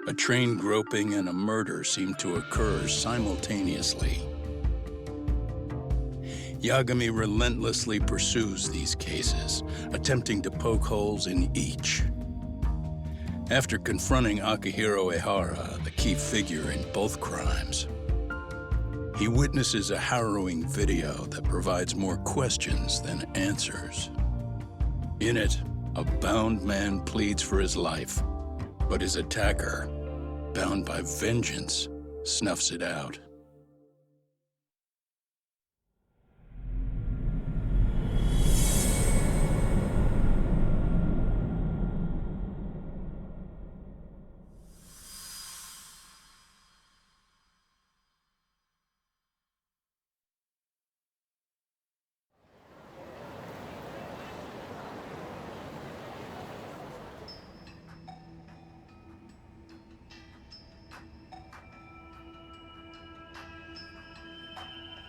A train groping and a murder seem to occur simultaneously. Yagami relentlessly pursues these cases, attempting to poke holes in each. After confronting Akihiro Ehara, the key figure in both crimes, he witnesses a harrowing video that provides more questions than answers. In it, a bound man pleads for his life, but his attacker, bound by vengeance, snuffs it out.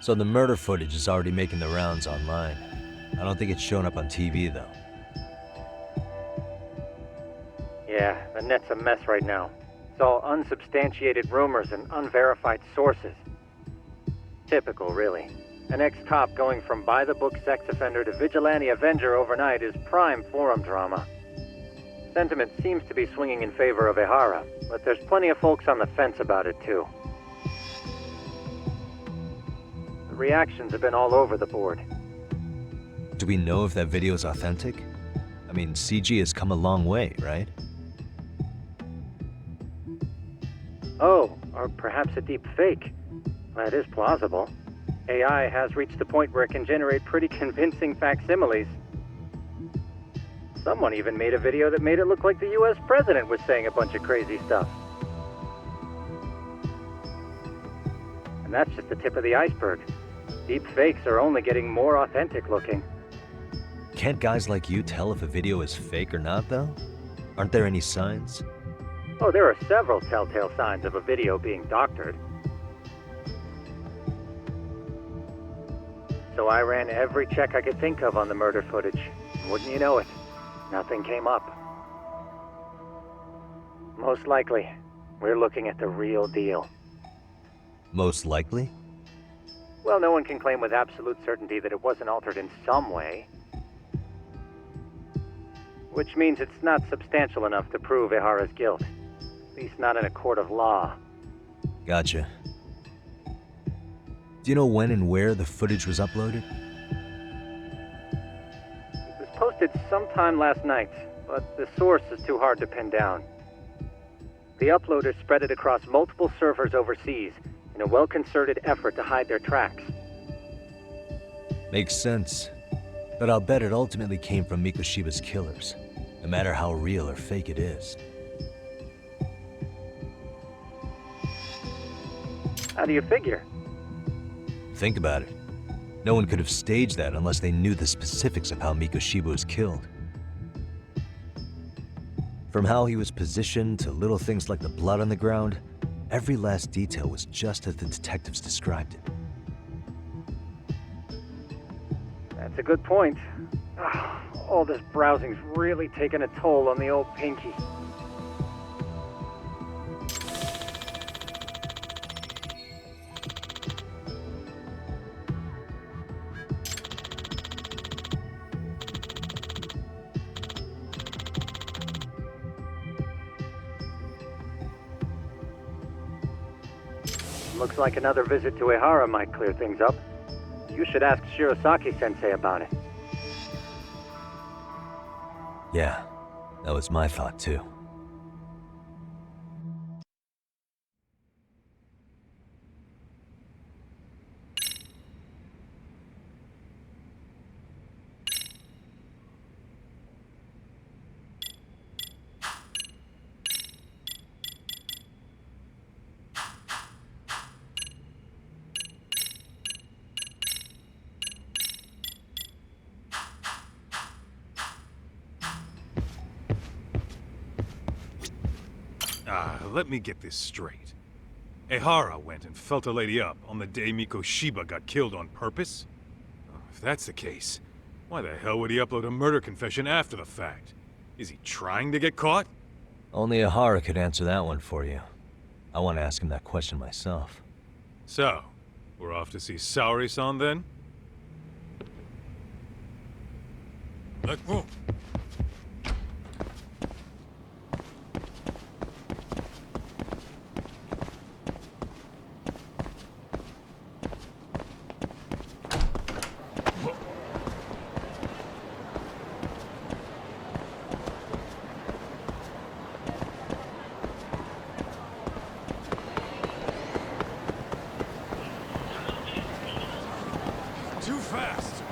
So the murder footage is already making the rounds online. I don't think it's showing up on TV, though. Yeah, the net's a mess right now. It's all unsubstantiated rumors and unverified sources. Typical, really. An ex-cop going from by-the-book sex offender to vigilante avenger overnight is prime forum drama. Sentiment seems to be swinging in favor of Ehara, but there's plenty of folks on the fence about it, too. The reactions have been all over the board. Do we know if that video is authentic? I mean, CG has come a long way, right? Oh, or perhaps a deep fake. That is plausible. AI has reached the point where it can generate pretty convincing facsimiles. Someone even made a video that made it look like the US president was saying a bunch of crazy stuff. And that's just the tip of the iceberg. Deep fakes are only getting more authentic looking. Can't guys like you tell if a video is fake or not, though? Aren't there any signs? Oh, there are several telltale signs of a video being doctored. So I ran every check I could think of on the murder footage. Wouldn't you know it, nothing came up. Most likely, we're looking at the real deal. Most likely? Well, no one can claim with absolute certainty that it wasn't altered in some way. Which means it's not substantial enough to prove Ehara's guilt. At least not in a court of law. Gotcha. Do you know when and where the footage was uploaded? It was posted sometime last night, but the source is too hard to pin down. The uploaders spread it across multiple servers overseas in a well-concerted effort to hide their tracks. Makes sense. But I'll bet it ultimately came from Mikoshiba's killers, no matter how real or fake it is. How do you figure? Think about it. No one could have staged that unless they knew the specifics of how Mikoshiba was killed. From how he was positioned to little things like the blood on the ground, every last detail was just as the detectives described it. That's a good point. All this browsing's really taken a toll on the old pinky. Looks like another visit to Ehara might clear things up. You should ask Shirosaki-sensei about it. Yeah, that was my thought too. Let me get this straight. Ehara went and felt a lady up on the day Mikoshiba got killed on purpose? If that's the case, why the hell would he upload a murder confession after the fact? Is he trying to get caught? Only Ihara could answer that one for you. I want to ask him that question myself. So, we're off to see Saori-san then? Let's move. Too fast!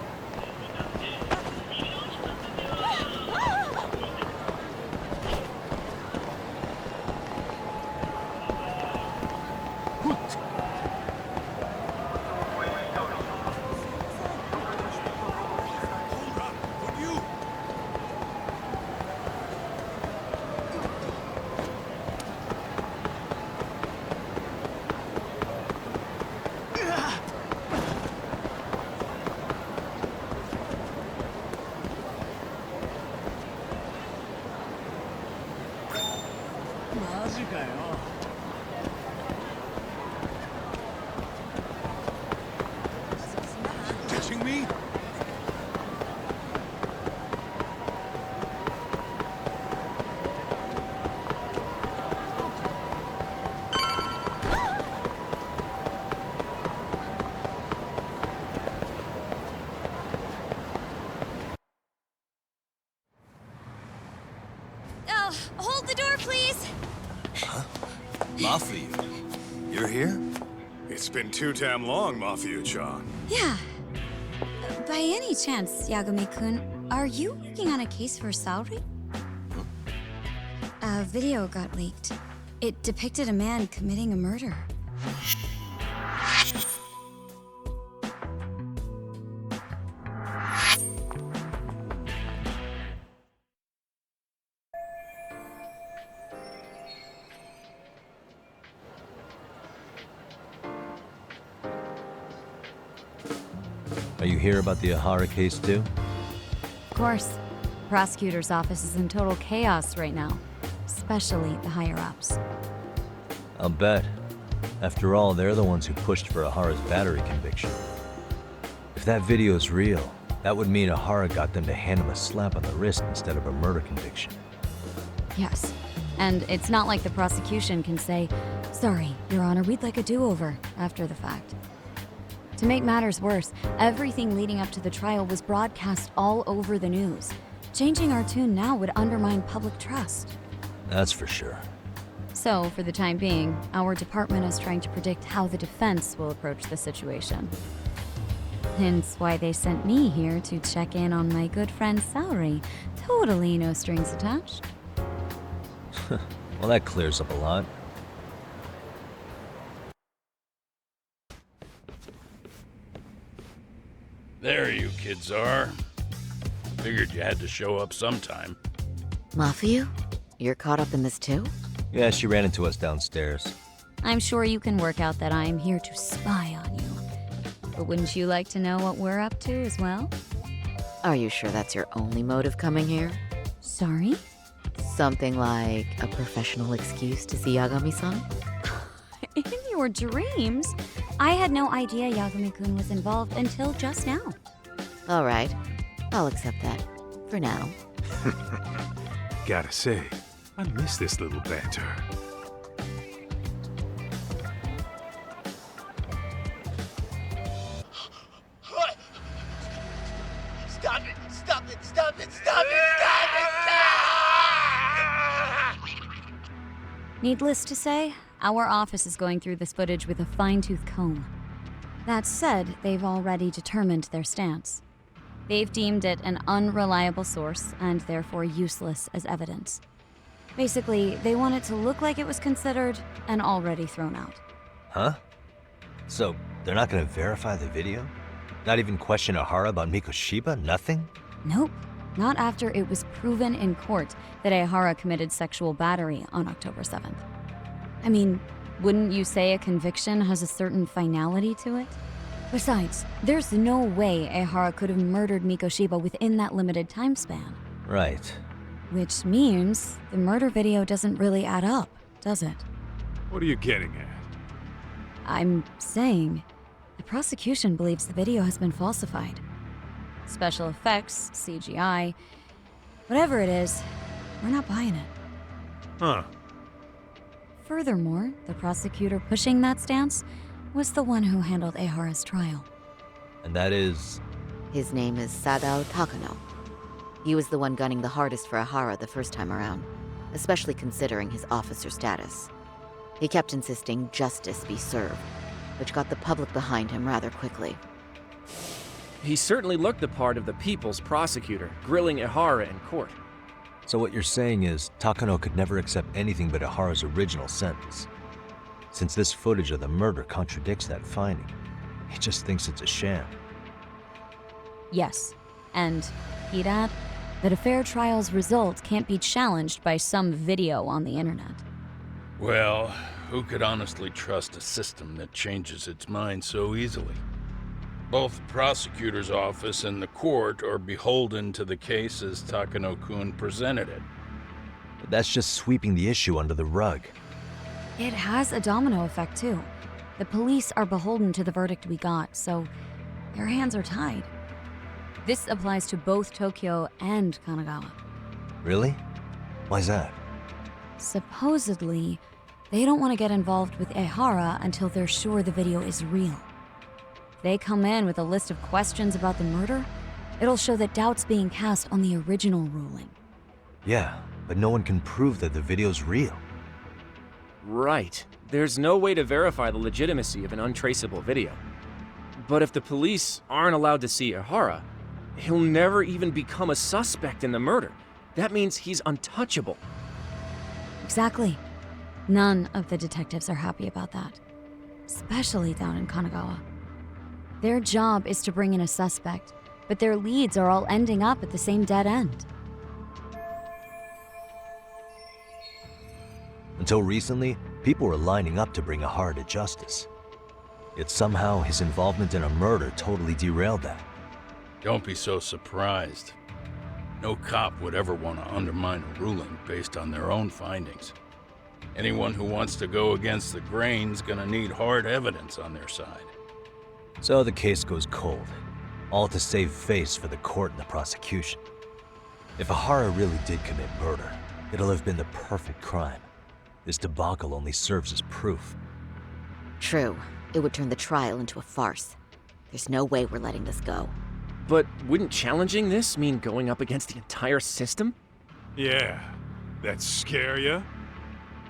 Ditching me? Oh, hold the door, please! Mafia, you're here? It's been too damn long, Mafia-chan. Yeah. By any chance, Yagami-kun, are you working on a case for Saori? A video got leaked. It depicted a man committing a murder. Are you here about the Ihara case too? Of course. Prosecutor's office is in total chaos right now, especially the higher-ups. I'll bet. After all, they're the ones who pushed for Ihara's battery conviction. If that video's real, that would mean Ihara got them to hand him a slap on the wrist instead of a murder conviction. Yes. And it's not like the prosecution can say, "Sorry, Your Honor, we'd like a do-over," after the fact. To make matters worse, everything leading up to the trial was broadcast all over the news. Changing our tune now would undermine public trust. That's for sure. So, for the time being, our department is trying to predict how the defense will approach the situation. Hence why they sent me here to check in on my good friend Saori. Totally no strings attached. Well, that clears up a lot. There you kids are. Figured you had to show up sometime. Mafia? You're caught up in this too? Yeah, she ran into us downstairs. I'm sure you can work out that I am here to spy on you. But wouldn't you like to know what we're up to as well? Are you sure that's your only motive coming here? Sorry? Something like a professional excuse to see Yagami-san? In your dreams? I had no idea Yagami-kun was involved until just now. All right, I'll accept that. For now. Gotta say, I miss this little banter. Stop it! Stop it! Stop it! Stop it! Needless to say, our office is going through this footage with a fine-tooth comb. That said, they've already determined their stance. They've deemed it an unreliable source and therefore useless as evidence. Basically, they want it to look like it was considered and already thrown out. Huh? So, they're not gonna verify the video? Not even question Ihara about Mikoshiba? Nothing? Nope. Not after it was proven in court that Ihara committed sexual battery on October 7th. I mean, wouldn't you say a conviction has a certain finality to it? Besides, there's no way Ihara could have murdered Mikoshiba within that limited time span. Right. Which means the murder video doesn't really add up, does it? What are you getting at? I'm saying the prosecution believes the video has been falsified. Special effects, CGI, whatever it is, we're not buying it. Huh. Furthermore, the prosecutor pushing that stance was the one who handled Ehara's trial. And that is... His name is Sadao Takano. He was the one gunning the hardest for Ehara the first time around, especially considering his officer status. He kept insisting justice be served, which got the public behind him rather quickly. He certainly looked the part of the people's prosecutor, grilling Ehara in court. So what you're saying is, Takano could never accept anything but Ehara's original sentence. Since this footage of the murder contradicts that finding, he just thinks it's a sham. Yes, and he'd add that a fair trial's result can't be challenged by some video on the internet. Well, who could honestly trust a system that changes its mind so easily? Both the prosecutor's office and the court are beholden to the case as Takano-kun presented it. But that's just sweeping the issue under the rug. It has a domino effect, too. The police are beholden to the verdict we got, so their hands are tied. This applies to both Tokyo and Kanagawa. Really? Why's that? Supposedly, they don't want to get involved with Ehara until they're sure the video is real. If they come in with a list of questions about the murder, it'll show that doubt's being cast on the original ruling. Yeah, but no one can prove that the video's real. Right. There's no way to verify the legitimacy of an untraceable video. But if the police aren't allowed to see Ehara, he'll never even become a suspect in the murder. That means he's untouchable. Exactly. None of the detectives are happy about that. Especially down in Kanagawa. Their job is to bring in a suspect, but their leads are all ending up at the same dead end. Until recently, people were lining up to bring Ehara to justice. Yet somehow his involvement in a murder totally derailed that. Don't be so surprised. No cop would ever want to undermine a ruling based on their own findings. Anyone who wants to go against the grain's gonna need hard evidence on their side. So the case goes cold, all to save face for the court and the prosecution. If Ehara really did commit murder, it'll have been the perfect crime. This debacle only serves as proof. True, it would turn the trial into a farce. There's no way we're letting this go. But wouldn't challenging this mean going up against the entire system? Yeah. That scare ya?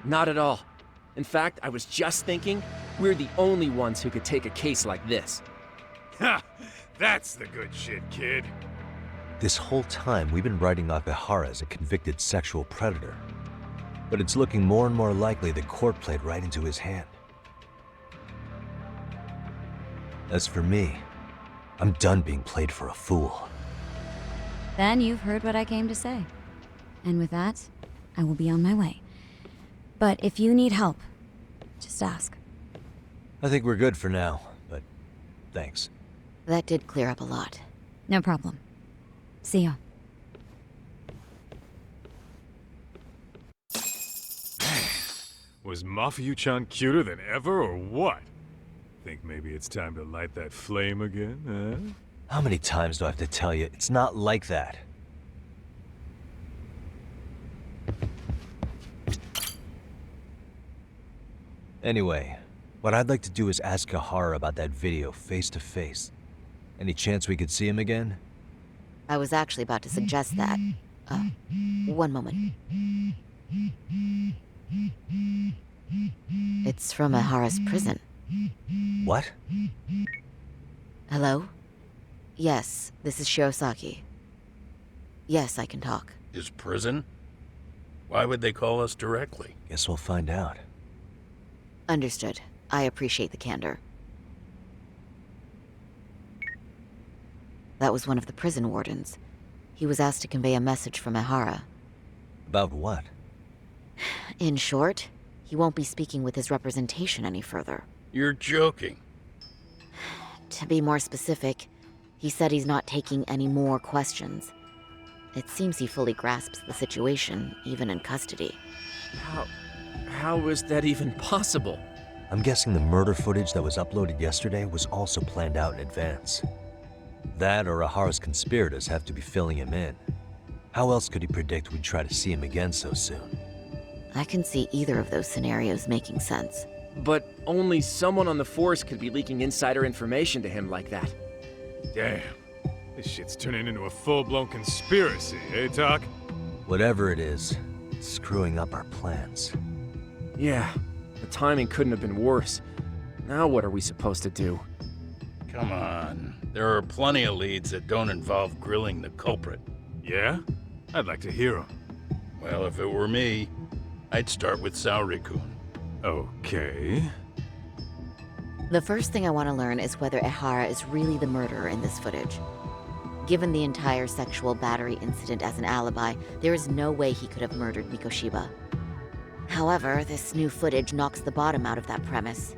Not at all. In fact, I was just thinking, we're the only ones who could take a case like this. Ha! That's the good shit, kid. This whole time, we've been writing off Ehara as a convicted sexual predator. But it's looking more and more likely the court played right into his hand. As for me, I'm done being played for a fool. Then you've heard what I came to say. And with that, I will be on my way. But if you need help, just ask. I think we're good for now, but thanks. That did clear up a lot. No problem. See ya. Was Mafuyu-chan cuter than ever, or what? Think maybe it's time to light that flame again, huh? How many times do I have to tell you, it's not like that? Anyway, what I'd like to do is ask Ehara about that video face to face. Any chance we could see him again? I was actually about to suggest that. One moment. It's from Ehara's prison. What? Hello? Yes, this is Shirosaki. Yes, I can talk. His prison? Why would they call us directly? Guess we'll find out. Understood. I appreciate the candor. That was one of the prison wardens. He was asked to convey a message from Ehara. About what? In short, he won't be speaking with his representation any further. You're joking. To be more specific, he said he's not taking any more questions. It seems he fully grasps the situation, even in custody. How is that even possible? I'm guessing the murder footage that was uploaded yesterday was also planned out in advance. That or Ahara's conspirators have to be filling him in. How else could he predict we'd try to see him again so soon? I can see either of those scenarios making sense. But only someone on the force could be leaking insider information to him like that. Damn. This shit's turning into a full-blown conspiracy, eh, Doc? Whatever it is, it's screwing up our plans. Yeah, the timing couldn't have been worse. Now what are we supposed to do? Come on. There are plenty of leads that don't involve grilling the culprit. Yeah? I'd like to hear them. Well, if it were me, I'd start with Saori-kun. Okay. The first thing I want to learn is whether Ehara is really the murderer in this footage. Given the entire sexual battery incident as an alibi, there is no way he could have murdered Mikoshiba. However, this new footage knocks the bottom out of that premise.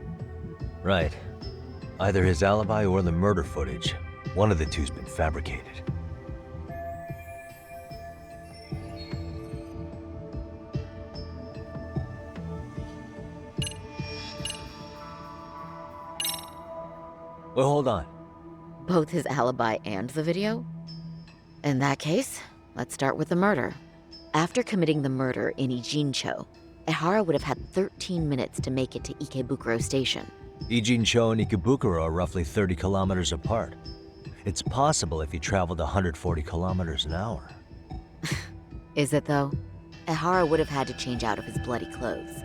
Right. Either his alibi or the murder footage. One of the two's been fabricated. Well, hold on. Both his alibi and the video? In that case, let's start with the murder. After committing the murder in Ijincho, Ehara would have had 13 minutes to make it to Ikebukuro Station. Ijincho and Ikebukuro are roughly 30 kilometers apart. It's possible if he traveled 140 kilometers an hour. Is it though? Ehara would have had to change out of his bloody clothes.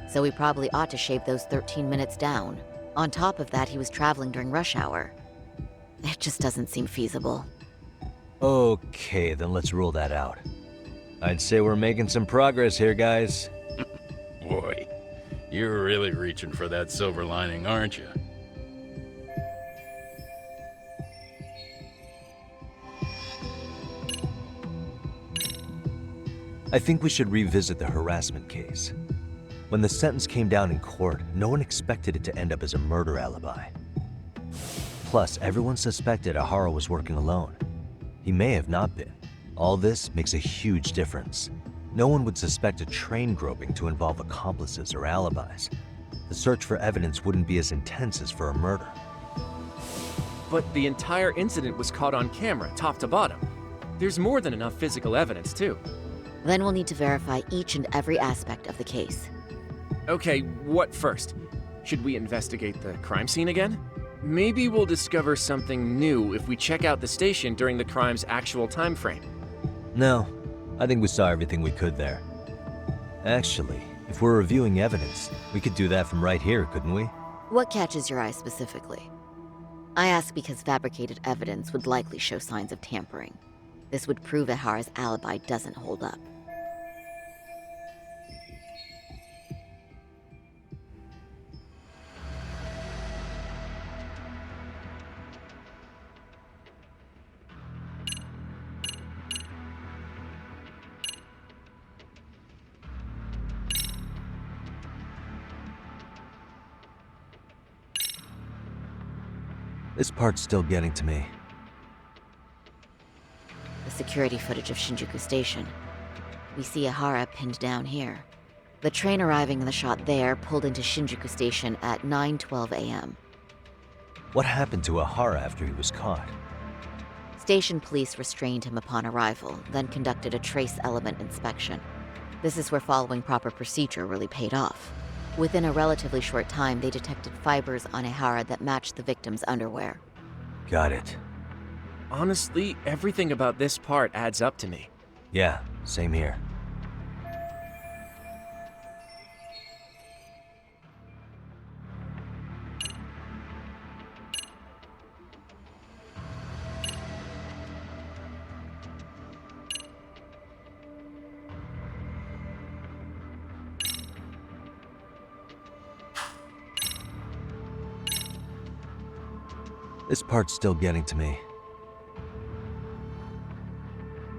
So he probably ought to shave those 13 minutes down. On top of that, he was traveling during rush hour. It just doesn't seem feasible. Okay, then let's rule that out. I'd say we're making some progress here, guys. Boy, you're really reaching for that silver lining, aren't you? I think we should revisit the harassment case. When the sentence came down in court, no one expected it to end up as a murder alibi. Plus, everyone suspected Ahara was working alone. He may have not been. All this makes a huge difference. No one would suspect a train groping to involve accomplices or alibis. The search for evidence wouldn't be as intense as for a murder. But the entire incident was caught on camera, top to bottom. There's more than enough physical evidence, too. Then we'll need to verify each and every aspect of the case. Okay, what first? Should we investigate the crime scene again? Maybe we'll discover something new if we check out the station during the crime's actual time frame. No, I think we saw everything we could there. Actually, if we're reviewing evidence, we could do that from right here, couldn't we? What catches your eye specifically? I ask because fabricated evidence would likely show signs of tampering. This would prove Ehara's alibi doesn't hold up. This part's still getting to me. The security footage of Shinjuku Station. We see Ehara pinned down here. The train arriving in the shot there pulled into Shinjuku Station at 9:12 a.m. What happened to Ahara after he was caught? Station police restrained him upon arrival, then conducted a trace element inspection. This is where following proper procedure really paid off. Within a relatively short time, they detected fibers on Ehara that matched the victim's underwear. Got it. Honestly, everything about this part adds up to me. Yeah, same here. This part's still getting to me.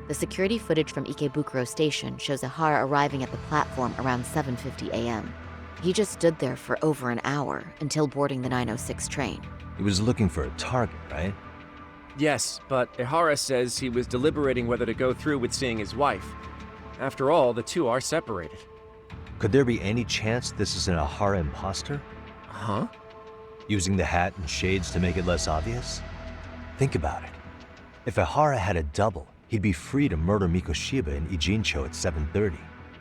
The security footage from Ikebukuro Station shows Ehara arriving at the platform around 7:50 a.m. He just stood there for over an hour until boarding the 9:06 train. He was looking for a target, right? Yes, but Ihara says he was deliberating whether to go through with seeing his wife. After all, the two are separated. Could there be any chance this is an Ihara imposter? Huh? Using the hat and shades to make it less obvious? Think about it. If Ihara had a double, he'd be free to murder Mikoshiba in Ijincho at 7:30.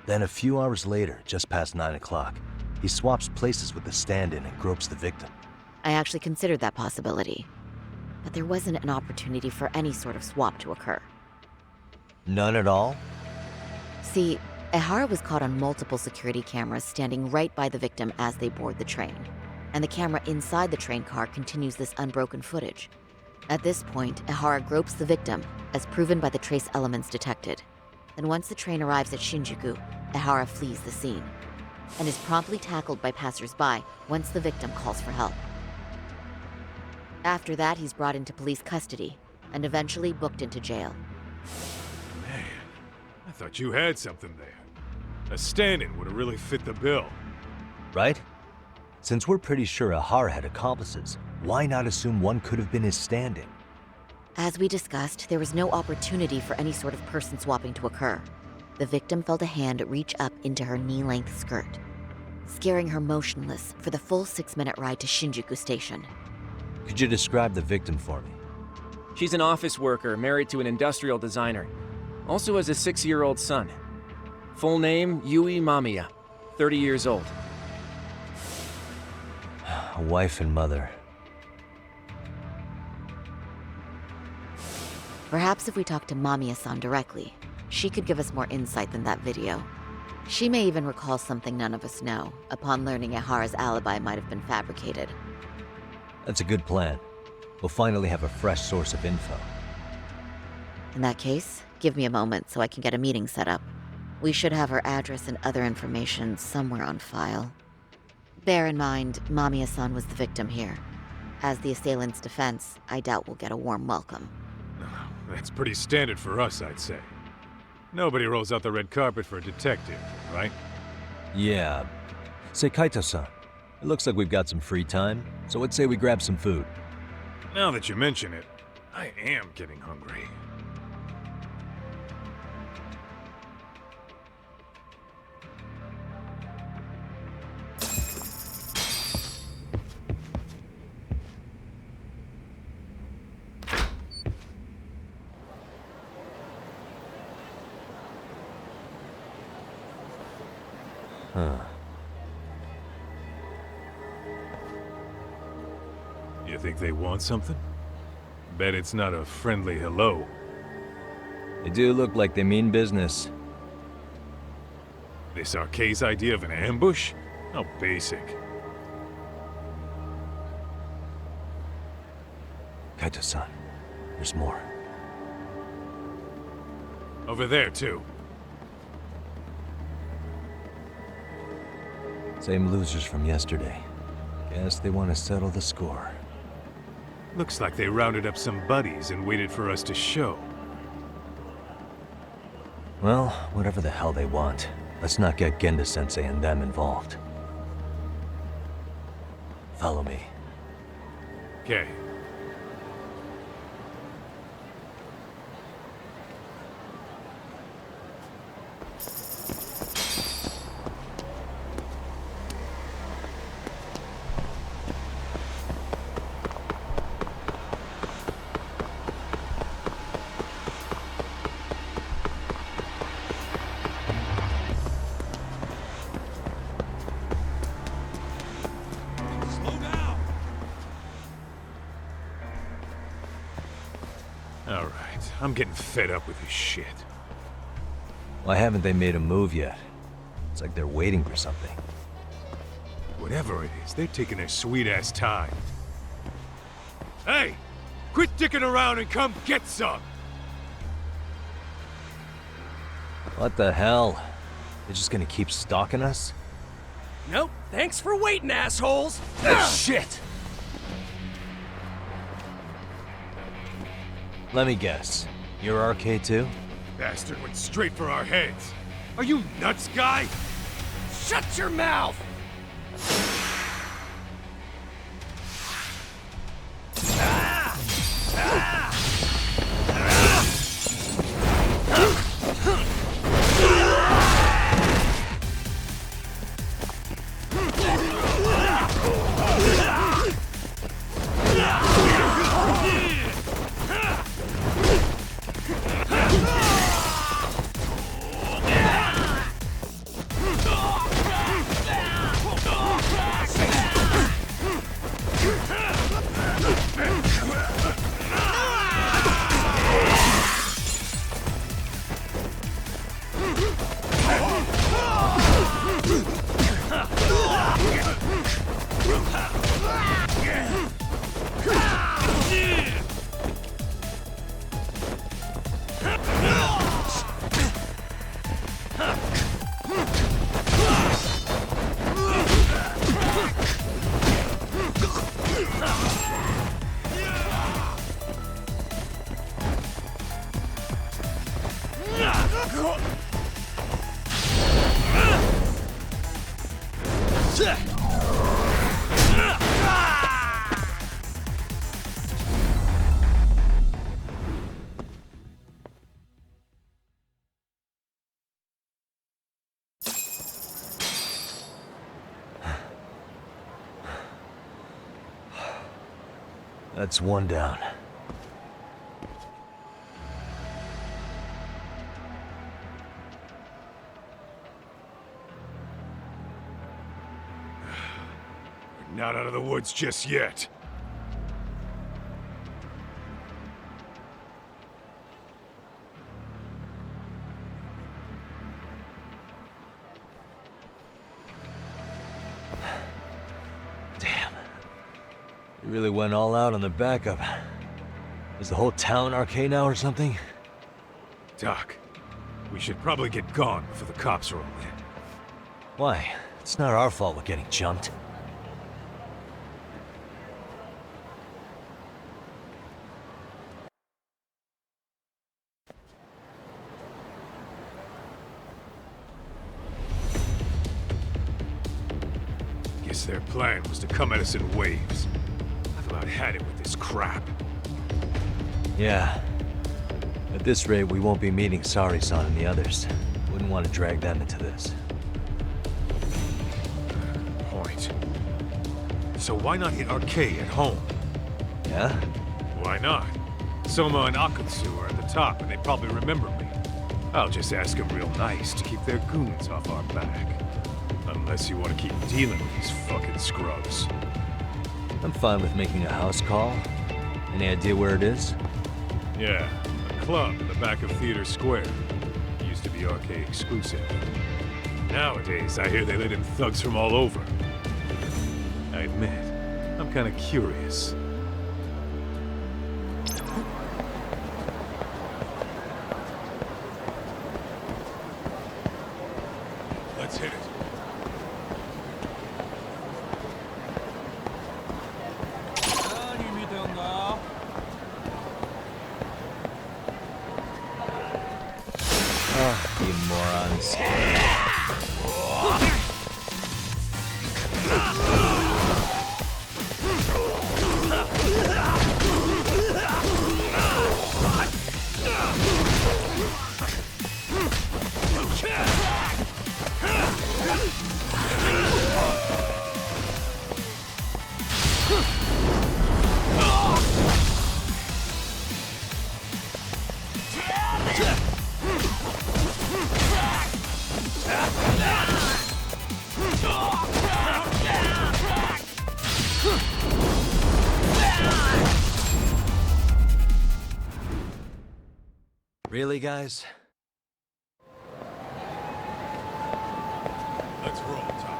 Then a few hours later, just past 9 o'clock, he swaps places with the stand-in and gropes the victim. I actually considered that possibility. But there wasn't an opportunity for any sort of swap to occur. None at all? See, Ihara was caught on multiple security cameras standing right by the victim as they board the train. And the camera inside the train car continues this unbroken footage. At this point, Ihara gropes the victim, as proven by the trace elements detected. Then once the train arrives at Shinjuku, Ihara flees the scene, and is promptly tackled by passers-by once the victim calls for help. After that, he's brought into police custody, and eventually booked into jail. Man, I thought you had something there. A stand-in would have really fit the bill. Right? Since we're pretty sure Ihara had accomplices, why not assume one could have been his stand-in? As we discussed, there was no opportunity for any sort of person swapping to occur. The victim felt a hand reach up into her knee-length skirt, scaring her motionless for the full 6-minute ride to Shinjuku Station. Could you describe the victim for me? She's an office worker married to an industrial designer. Also has a 6-year-old son. Full name, Yui Mamiya, 30 years old. A wife and mother. Perhaps if we talk to Mamiya-san directly, she could give us more insight than that video. She may even recall something none of us know, upon learning Ihara's alibi might have been fabricated. That's a good plan. We'll finally have a fresh source of info. In that case, give me a moment so I can get a meeting set up. We should have her address and other information somewhere on file. Bear in mind, Mamiya-san was the victim here. As the assailant's defense, I doubt we'll get a warm welcome. That's pretty standard for us, I'd say. Nobody rolls out the red carpet for a detective, right? Yeah. Say, Kaito-san, it looks like we've got some free time, so let's say we grab some food. Now that you mention it, I am getting hungry. Huh. You think they want something? Bet it's not a friendly hello. They do look like they mean business. This Arcade's idea of an ambush? How basic. Kaito-san, there's more. Over there, too. Same losers from yesterday. Guess they want to settle the score. Looks like they rounded up some buddies and waited for us to show. Well, whatever the hell they want, let's not get Genda-sensei and them involved. Follow me. Okay. Alright, I'm getting fed up with this shit. Why haven't they made a move yet? It's like they're waiting for something. Whatever it is, they're taking their sweet-ass time. Hey! Quit dicking around and come get some! What the hell? They're just gonna keep stalking us? Nope, thanks for waiting, assholes! Shit! Let me guess. You're RK too? Bastard went straight for our heads. Are you nuts, guy? Shut your mouth! That's one down. We're not out of the woods just yet. Damn. You really went all out on the backup. Is the whole town arcade now or something? Doc, we should probably get gone before the cops roll in. Why? It's not our fault we're getting jumped. Guess their plan was to come at us in waves. I've about had it with this crap. Yeah. At this rate, we won't be meeting Sari-san and the others. Wouldn't want to drag them into this. Point. So why not hit Arcade at home? Yeah? Why not? Soma and Akutsu are at the top, and they probably remember me. I'll just ask them real nice to keep their goons off our back. Unless you want to keep dealing with these fucking scrubs. I'm fine with making a house call. Any idea where it is? Yeah, a club in the back of Theater Square. Used to be arcade exclusive. Nowadays, I hear they let in thugs from all over. I admit, I'm kind of curious. Let's hit it. You morons. Really, guys? Let's roll, Tom.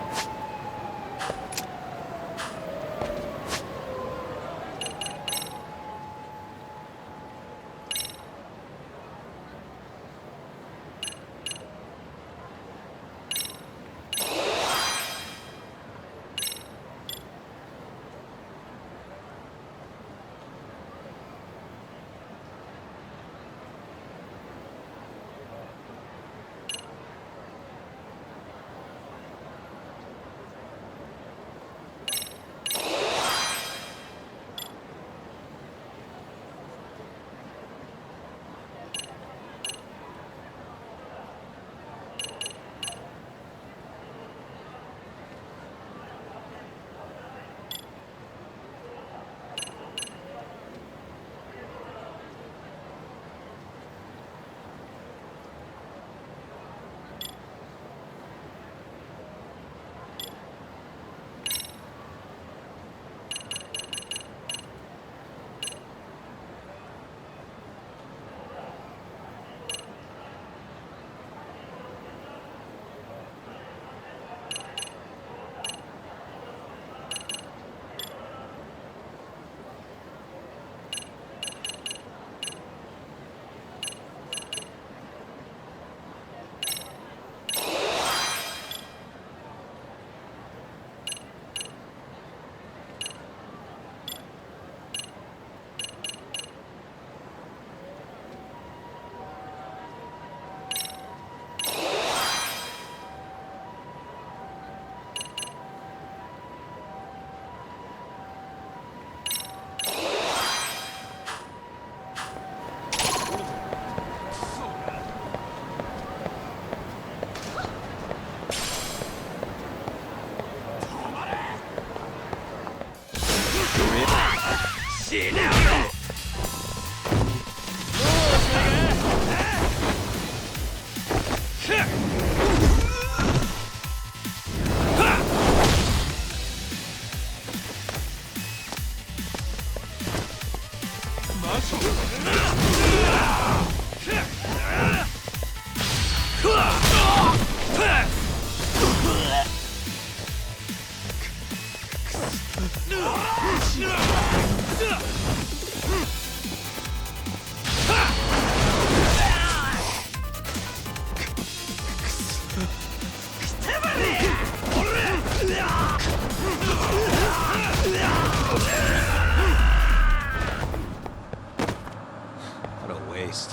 What a waste.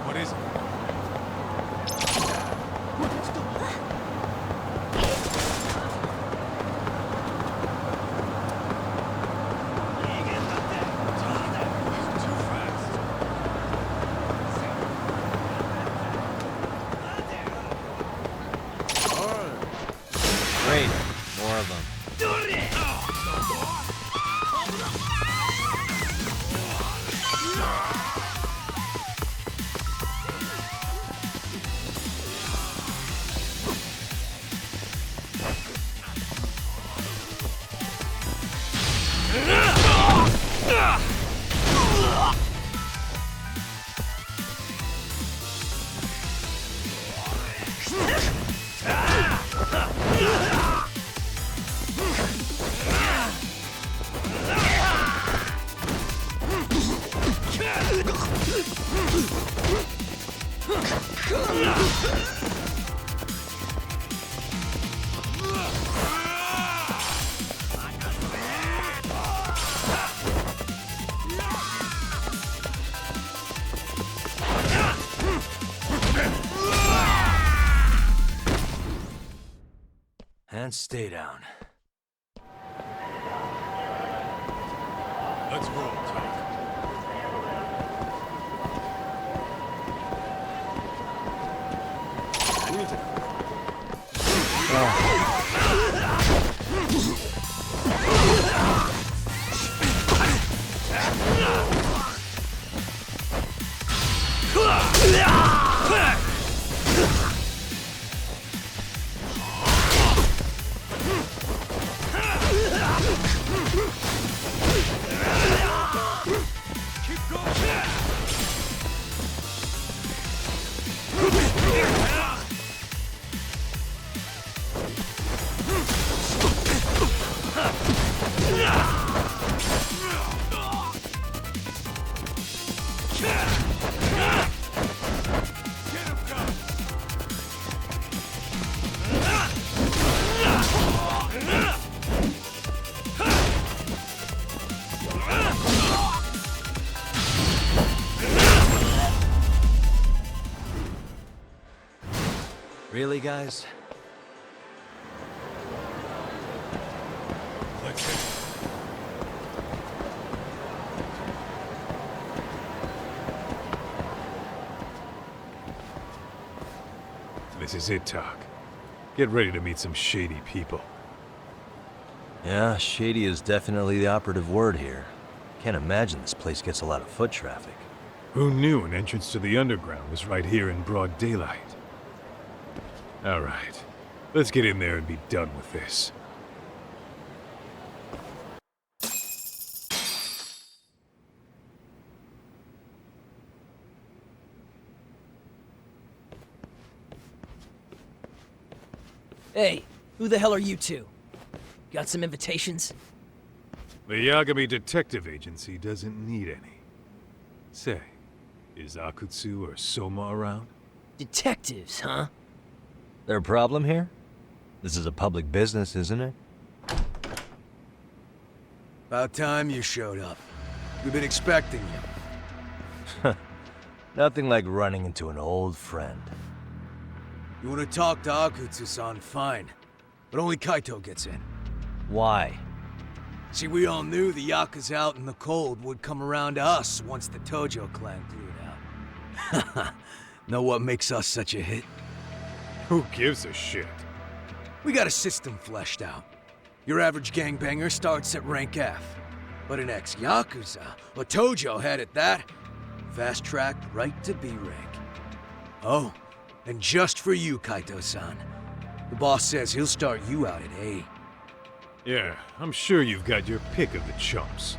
What is it? Great. More of them. And stay down. Let's roll, Tom. Really, guys? Let's hit it. This is it, Talk. Get ready to meet some shady people. Yeah, shady is definitely the operative word here. Can't imagine this place gets a lot of foot traffic. Who knew an entrance to the underground was right here in broad daylight? All right, let's get in there and be done with this. Hey, who the hell are you two? Got some invitations? The Yagami Detective Agency doesn't need any. Say, is Akutsu or Soma around? Detectives, huh? There a problem here? This is a public business, isn't it? About time you showed up. We've been expecting you. Nothing like running into an old friend. You want to talk to Akutsu-san, fine. But only Kaito gets in. Why? See, we all knew the Yakuza out in the cold would come around to us once the Tojo clan cleared out. Know what makes us such a hit? Who gives a shit? We got a system fleshed out. Your average gangbanger starts at rank F. but an ex-Yakuza, or Tojo head at that. Fast-tracked right to B-rank. Oh, and just for you, Kaito-san. The boss says he'll start you out at A. Yeah, I'm sure you've got your pick of the chumps.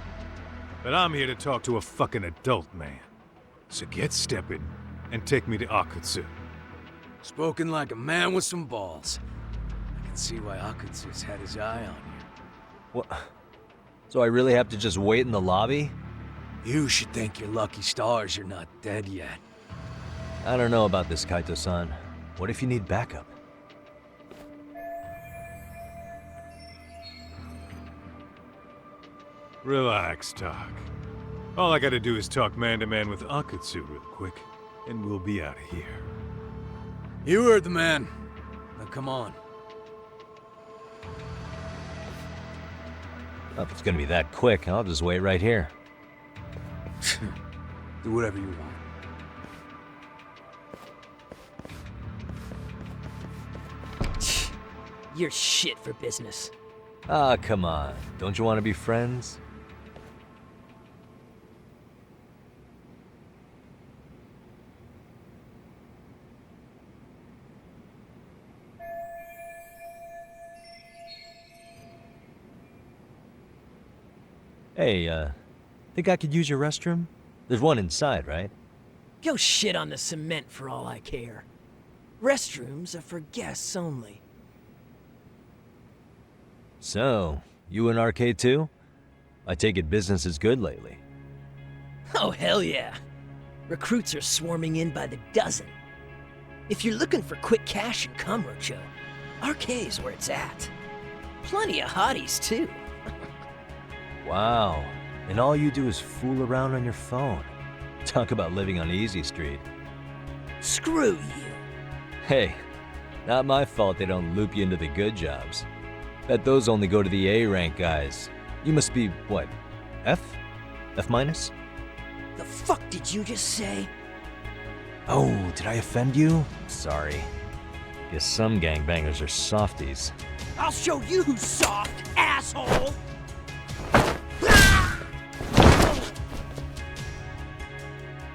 But I'm here to talk to a fucking adult man. So get stepping and take me to Akutsu. Spoken like a man with some balls. I can see why Akutsu's had his eye on you. What? So I really have to just wait in the lobby? You should thank your lucky stars you're not dead yet. I don't know about this, Kaito-san. What if you need backup? Relax, Doc. All I gotta do is talk man-to-man with Akutsu real quick, and we'll be out of here. You heard the man. Now come on. Well, if it's gonna be that quick, I'll just wait right here. Do whatever you want. You're shit for business. Ah, come on. Don't you want to be friends? Hey, think I could use your restroom? There's one inside, right? Go shit on the cement for all I care. Restrooms are for guests only. So, you in arcade too? I take it business is good lately. Oh, hell yeah. Recruits are swarming in by the dozen. If you're looking for quick cash and Kamurocho, arcade's where it's at. Plenty of hotties, too. Wow. And all you do is fool around on your phone. Talk about living on Easy Street. Screw you. Hey, not my fault they don't loop you into the good jobs. Bet those only go to the A-rank guys. You must be, what, F? F minus? The fuck did you just say? Oh, did I offend you? Sorry. Guess some gangbangers are softies. I'll show you who's soft, asshole!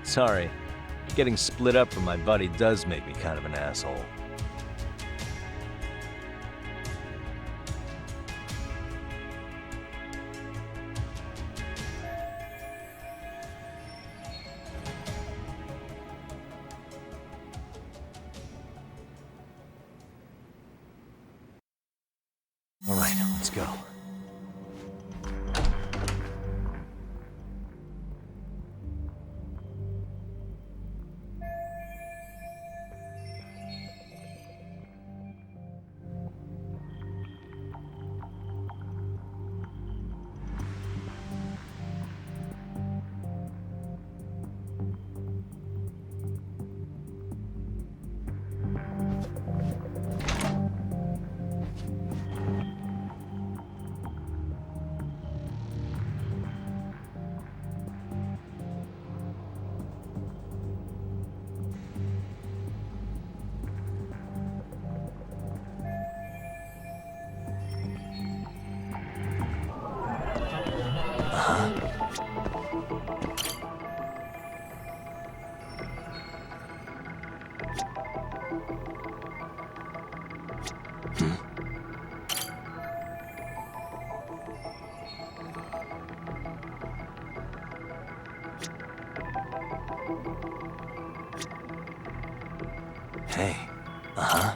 Sorry. Getting split up from my buddy does make me kind of an asshole. All right, let's go. Hey. Uh-huh.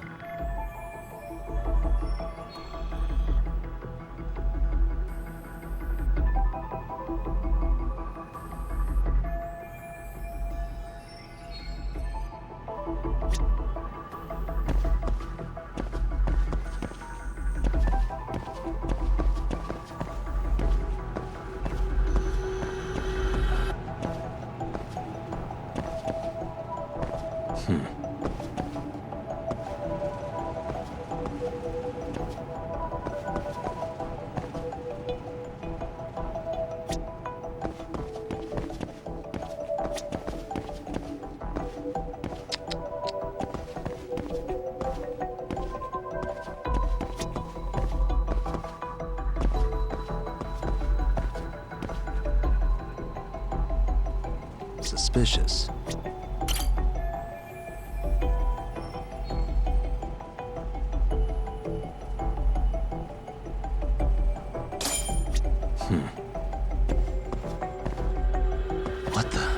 suspicious. What the?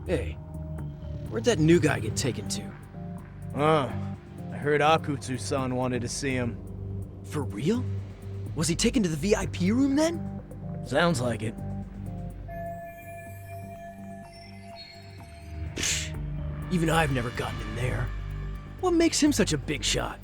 Hey, where'd that new guy get taken to? I heard Akutsu-san wanted to see him. For real? Was he taken to the VIP room then? Sounds like it. Even I've never gotten in there. What makes him such a big shot?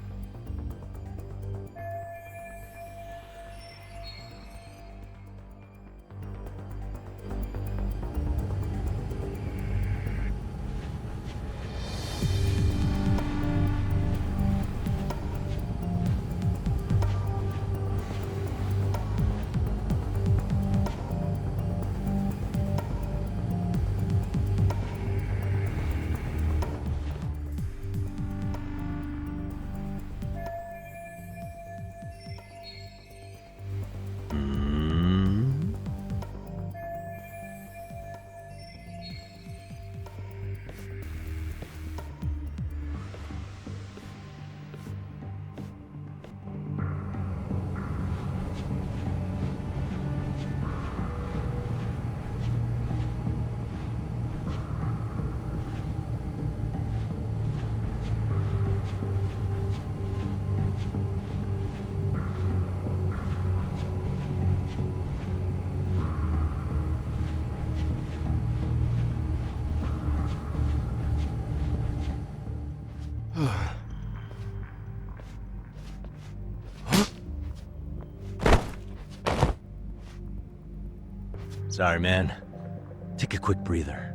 Sorry, man. Take a quick breather.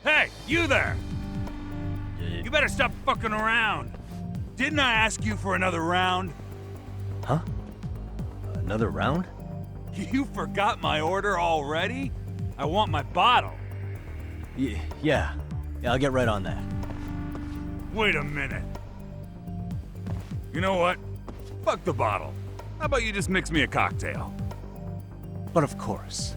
Hey, you there! You better stop fucking around. Didn't I ask you for another round? Huh? Another round? You forgot my order already? I want my bottle. Yeah, I'll get right on that. Wait a minute. You know what? Fuck the bottle. How about you just mix me a cocktail? But of course.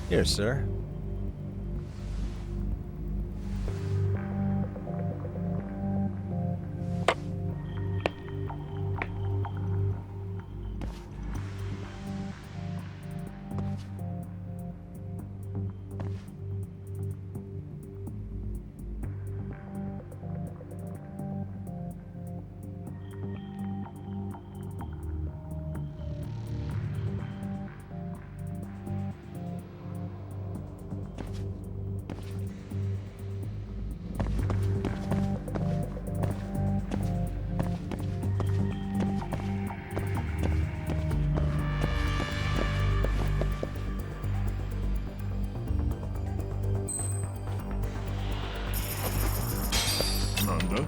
Here, sir. Huh?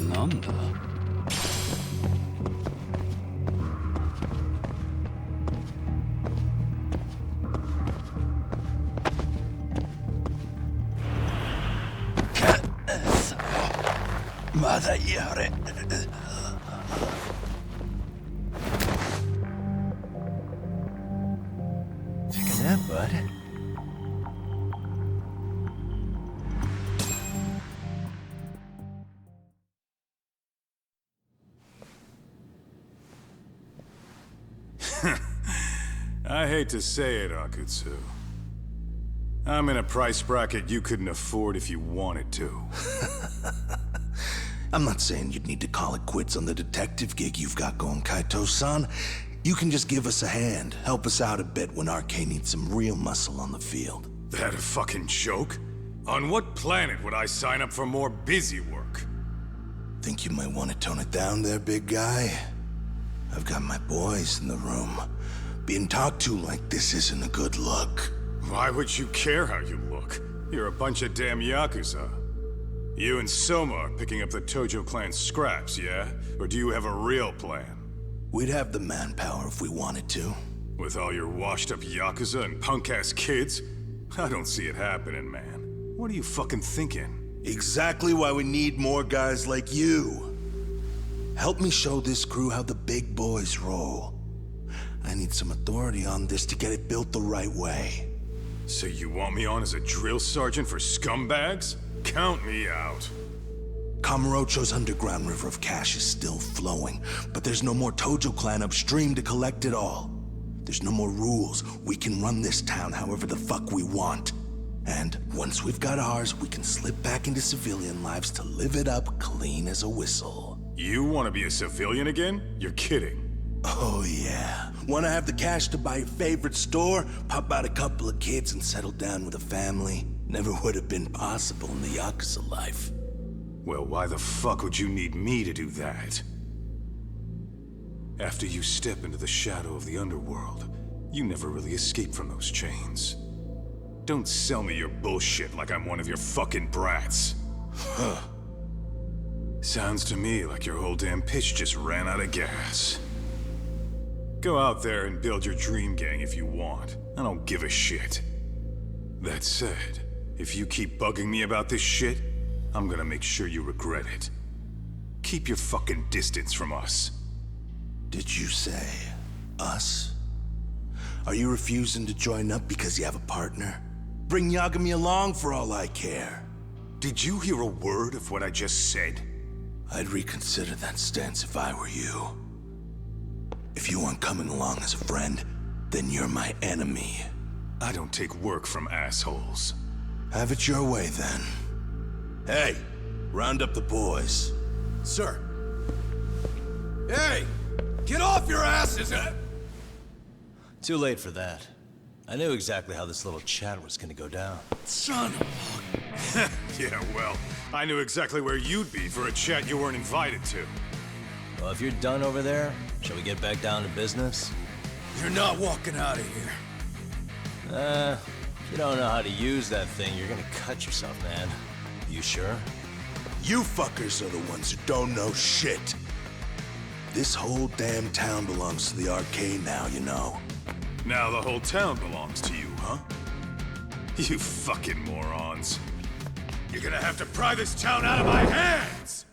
Nanda? ماذا يرى؟ Take a nap, bud. I hate to say it, Akutsu. I'm in a price bracket you couldn't afford if you wanted to. I'm not saying you'd need to call it quits on the detective gig you've got going, Kaito-san. You can just give us a hand, help us out a bit when RK needs some real muscle on the field. That a fucking joke? On what planet would I sign up for more busy work? Think you might want to tone it down there, big guy? I've got my boys in the room. Being talked to like this isn't a good look. Why would you care how you look? You're a bunch of damn Yakuza. You and Soma are picking up the Tojo clan's scraps, yeah? Or do you have a real plan? We'd have the manpower if we wanted to. With all your washed-up Yakuza and punk-ass kids? I don't see it happening, man. What are you fucking thinking? Exactly why we need more guys like you. Help me show this crew how the big boys roll. I need some authority on this to get it built the right way. So you want me on as a drill sergeant for scumbags? Count me out. Kamurocho's underground river of cash is still flowing, but there's no more Tojo clan upstream to collect it all. There's no more rules. We can run this town however the fuck we want. And once we've got ours, we can slip back into civilian lives to live it up clean as a whistle. You want to be a civilian again? You're kidding. Oh yeah. Want to have the cash to buy your favorite store, pop out a couple of kids and settle down with a family? Never would have been possible in the Yakuza life. Well, why the fuck would you need me to do that? After you step into the shadow of the underworld, you never really escape from those chains. Don't sell me your bullshit like I'm one of your fucking brats. Huh. Sounds to me like your whole damn pitch just ran out of gas. Go out there and build your dream gang if you want. I don't give a shit. That said, if you keep bugging me about this shit, I'm gonna make sure you regret it. Keep your fucking distance from us. Did you say us? Are you refusing to join up because you have a partner? Bring Yagami along for all I care. Did you hear a word of what I just said? I'd reconsider that stance if I were you. If you aren't coming along as a friend, then you're my enemy. I don't take work from assholes. Have it your way, then. Hey, round up the boys. Sir. Hey! Get off your asses! Too late for that. I knew exactly how this little chat was gonna go down. Son of a... Yeah, well, I knew exactly where you'd be for a chat you weren't invited to. Well, if you're done over there, shall we get back down to business? You're not walking out of here. If you don't know how to use that thing, you're gonna cut yourself, man. You sure? You fuckers are the ones who don't know shit. This whole damn town belongs to the arcade now, you know. Now the whole town belongs to you, huh? You fucking morons. You're gonna have to pry this town out of my hands!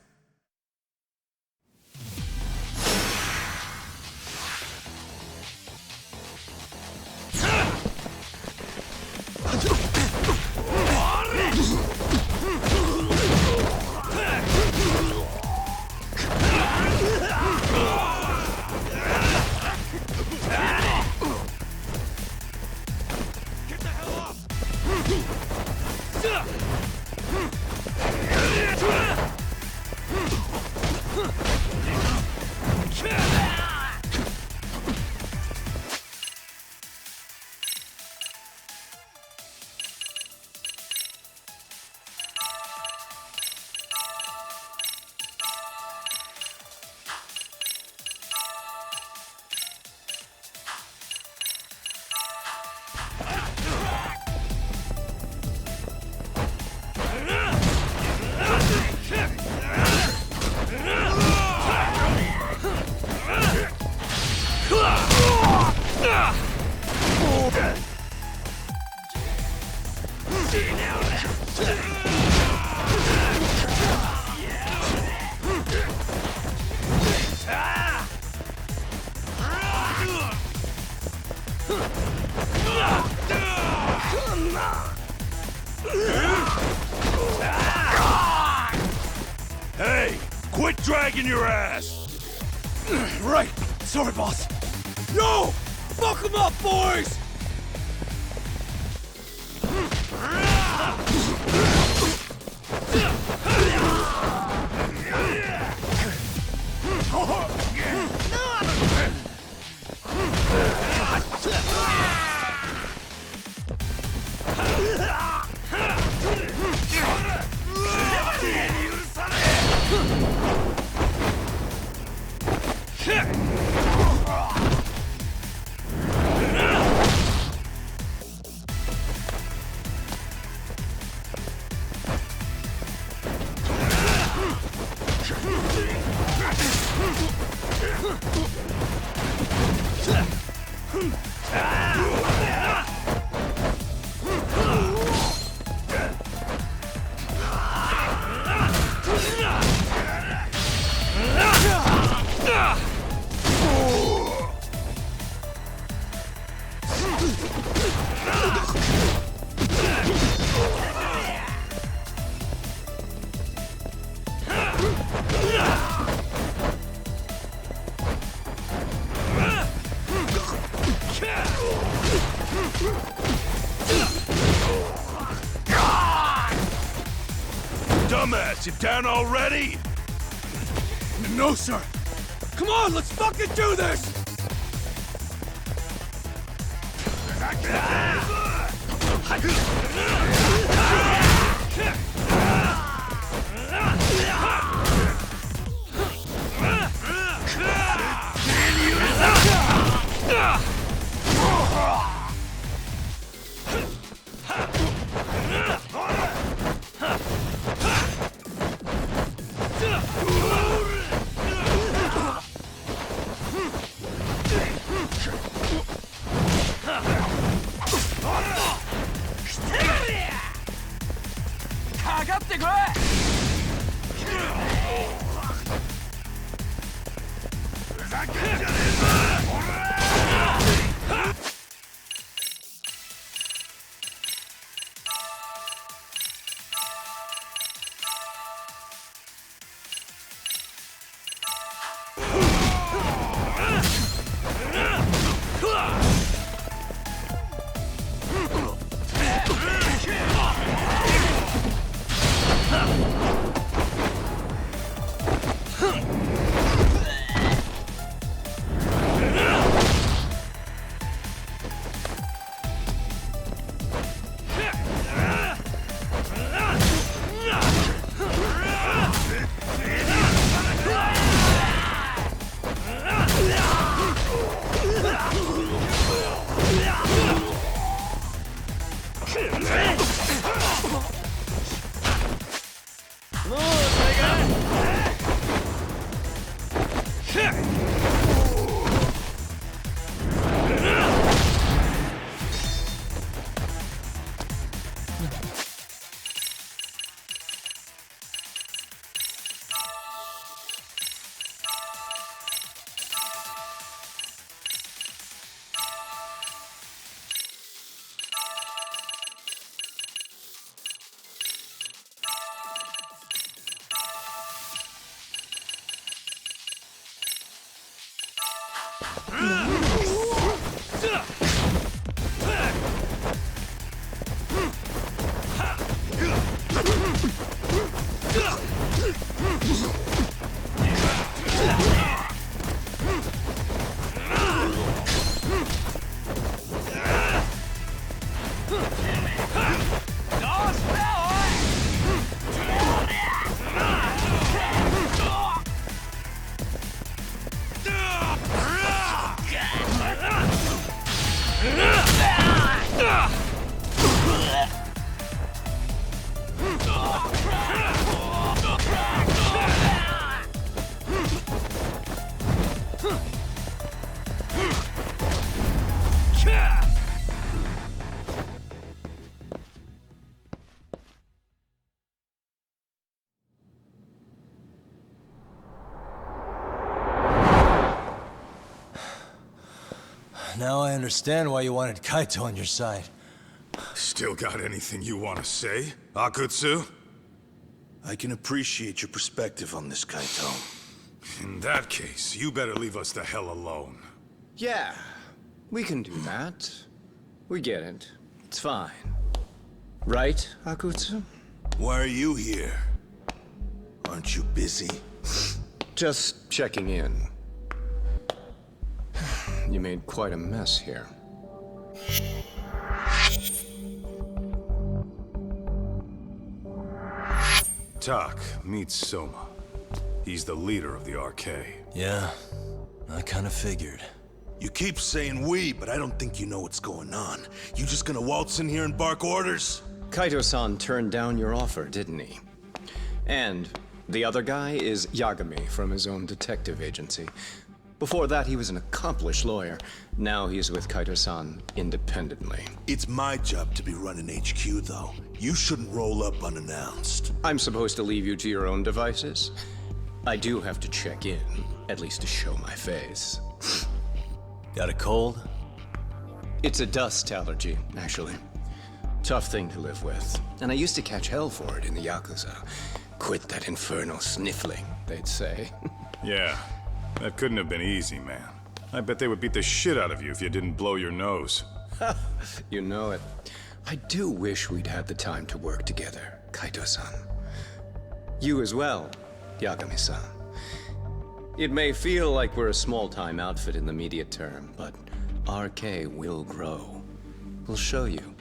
Hey, quit dragging your ass! Right. Sorry, boss. No! Fuck them up, boys! Dumbass, you down already? No, sir. Come on, let's fucking do this! Now I understand why you wanted Kaito on your side. Still got anything you want to say, Akutsu? I can appreciate your perspective on this, Kaito. In that case, you better leave us the hell alone. Yeah, we can do that. We get it. It's fine. Right, Akutsu? Why are you here? Aren't you busy? Just checking in. You made quite a mess here. Tak meets Soma. He's the leader of the RK. Yeah, I kind of figured. You keep saying we, but I don't think you know what's going on. You just gonna waltz in here and bark orders? Kaito-san turned down your offer, didn't he? And the other guy is Yagami from his own detective agency. Before that, he was an accomplished lawyer. Now he's with Kaito-san independently. It's my job to be running HQ, though. You shouldn't roll up unannounced. I'm supposed to leave you to your own devices? I do have to check in, at least to show my face. Got a cold? It's a dust allergy, actually. Tough thing to live with. And I used to catch hell for it in the Yakuza. Quit that infernal sniffling, they'd say. Yeah, that couldn't have been easy, man. I bet they would beat the shit out of you if you didn't blow your nose. You know it. I do wish we'd had the time to work together, Kaito-san. You as well, Yagami-san. It may feel like we're a small-time outfit in the immediate term, but RK will grow. We'll show you.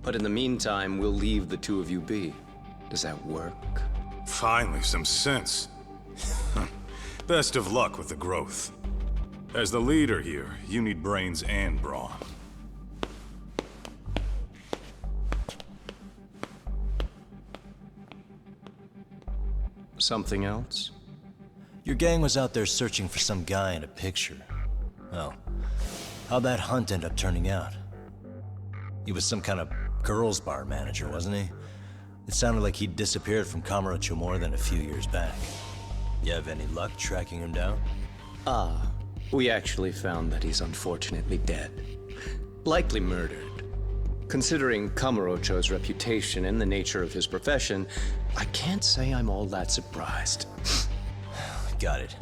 But in the meantime, we'll leave the two of you be. Does that work? Finally, some sense. Best of luck with the growth. As the leader here, you need brains and brawn. Something else? Your gang was out there searching for some guy in a picture. Oh, how'd that hunt end up turning out? He was some kind of girls' bar manager, wasn't he? It sounded like he'd disappeared from Kamurocho more than a few years back. You have any luck tracking him down? We actually found that he's unfortunately dead. Likely murdered. Considering Kamurocho's reputation and the nature of his profession, I can't say I'm all that surprised. Got it.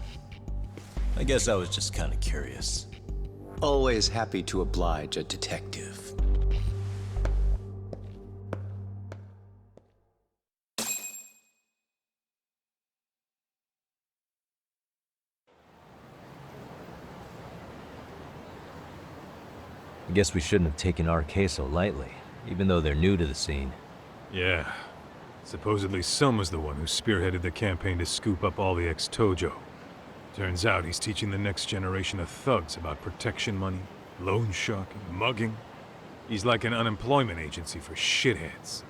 I guess I was just kind of curious. Always happy to oblige a detective. I guess we shouldn't have taken RK so lightly, even though they're new to the scene. Yeah. Supposedly Soma's the one who spearheaded the campaign to scoop up all the ex-Tojo. Turns out he's teaching the next generation of thugs about protection money, loan sharking, mugging. He's like an unemployment agency for shitheads.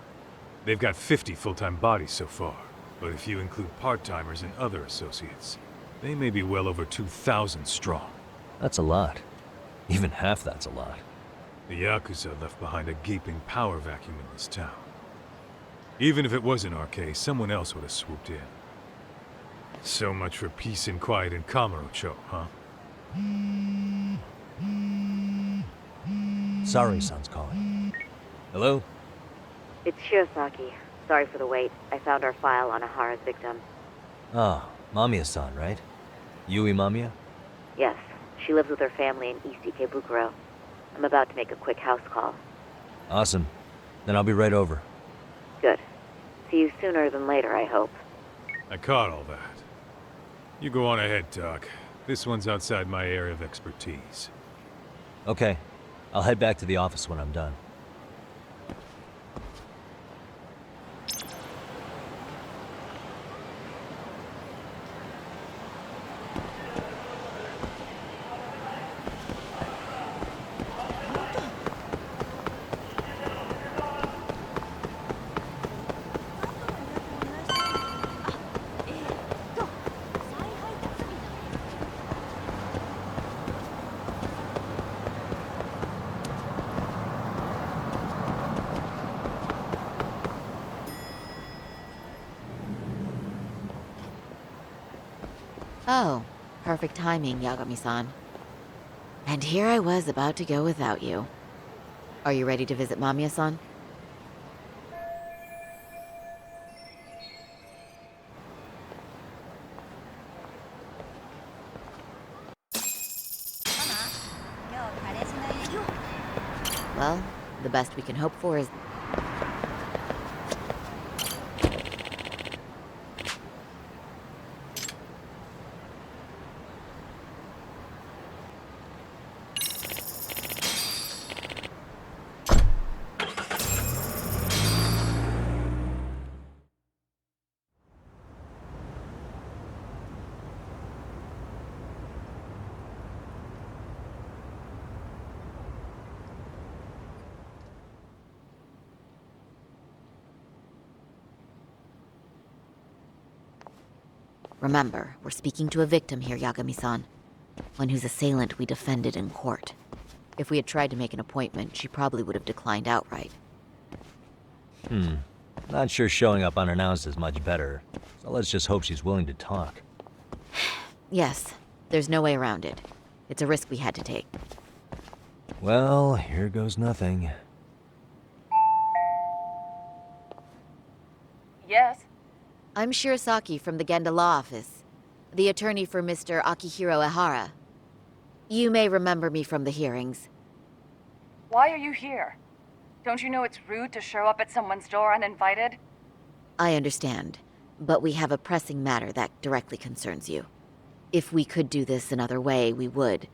They've got 50 full-time bodies so far, but if you include part-timers and other associates, they may be well over 2,000 strong. That's a lot. Even half that's a lot. The Yakuza left behind a gaping power vacuum in this town. Even if it wasn't RK, someone else would have swooped in. So much for peace and quiet in Kamurocho, huh? Sorry-san's calling. Hello? It's Shirosaki. Sorry for the wait. I found our file on Ahara's victim. Ah, Mamiya-san, right? Yui Mamiya? Yes, she lives with her family in East Ikebukuro. I'm about to make a quick house call. Awesome. Then I'll be right over. Good. See you sooner than later, I hope. I caught all that. You go on ahead, Doc. This one's outside my area of expertise. Okay. I'll head back to the office when I'm done. Oh, perfect timing, Yagami-san. And here I was about to go without you. Are you ready to visit Mamiya-san? Well, the best we can hope for is... Remember, we're speaking to a victim here, Yagami-san. One whose assailant we defended in court. If we had tried to make an appointment, she probably would have declined outright. Not sure showing up unannounced is much better, so let's just hope she's willing to talk. Yes, there's no way around it. It's a risk we had to take. Well, here goes nothing. Yes? I'm Shirasaki from the Genda Law Office, the attorney for Mr. Akihiro Ehara. You may remember me from the hearings. Why are you here? Don't you know it's rude to show up at someone's door uninvited? I understand, but we have a pressing matter that directly concerns you. If we could do this another way, we would.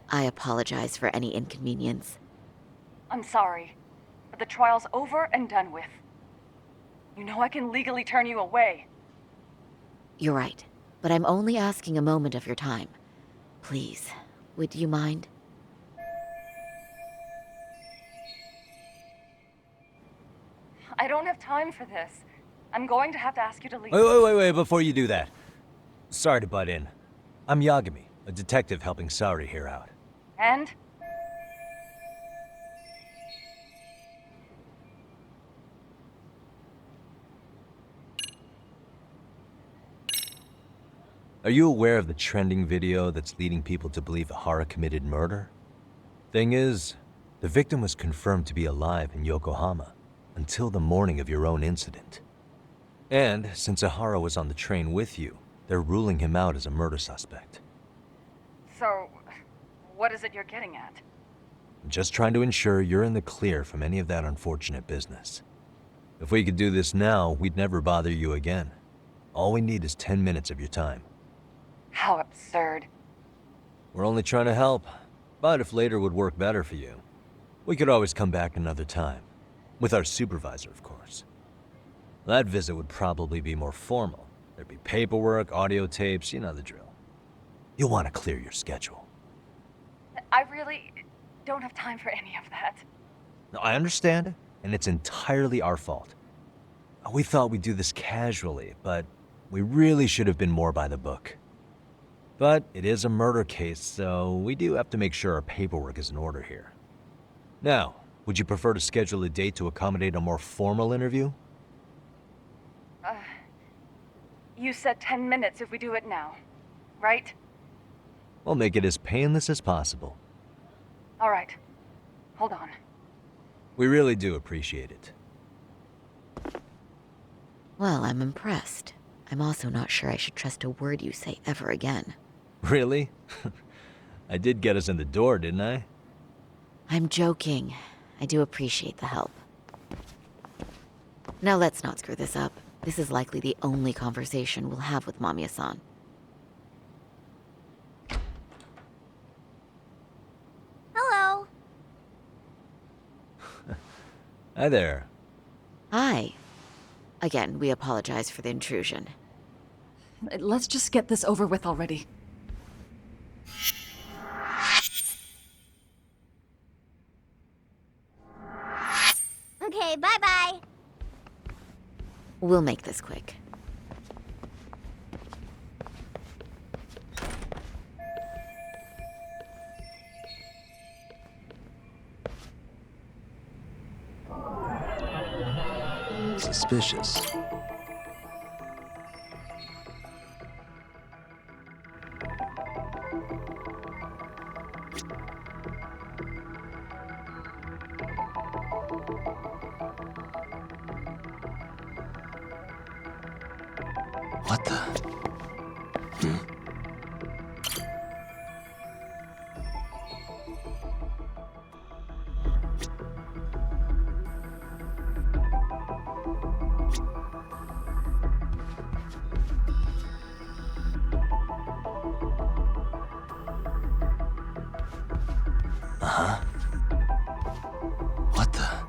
I apologize for any inconvenience. I'm sorry, but the trial's over and done with. You know I can legally turn you away. You're right, but I'm only asking a moment of your time. Please, would you mind? I don't have time for this. I'm going to have to ask you to leave. Wait, before you do that. Sorry to butt in. I'm Yagami, a detective helping Saori here out. And? Are you aware of the trending video that's leading people to believe Ehara committed murder? Thing is, the victim was confirmed to be alive in Yokohama until the morning of your own incident. And since Ehara was on the train with you, they're ruling him out as a murder suspect. So, what is it you're getting at? I'm just trying to ensure you're in the clear from any of that unfortunate business. If we could do this now, we'd never bother you again. All we need is 10 minutes of your time. How absurd. We're only trying to help, but if later would work better for you, we could always come back another time. With our supervisor, of course. That visit would probably be more formal. There'd be paperwork, audio tapes, you know the drill. You'll want to clear your schedule. I really don't have time for any of that. No, I understand, and it's entirely our fault. We thought we'd do this casually, but we really should have been more by the book. But it is a murder case, so we do have to make sure our paperwork is in order here. Now, would you prefer to schedule a date to accommodate a more formal interview? You said 10 minutes if we do it now, right? We'll make it as painless as possible. All right. Hold on. We really do appreciate it. Well, I'm impressed. I'm also not sure I should trust a word you say ever again. Really? I did get us in the door, didn't I? I'm joking. I do appreciate the help. Now let's not screw this up. This is likely the only conversation we'll have with Mamiya-san. Hello. Hi there. Hi. Again, we apologize for the intrusion. Let's just get this over with already. Okay, bye-bye. We'll make this quick. Suspicious. What the? Uh-huh. What the?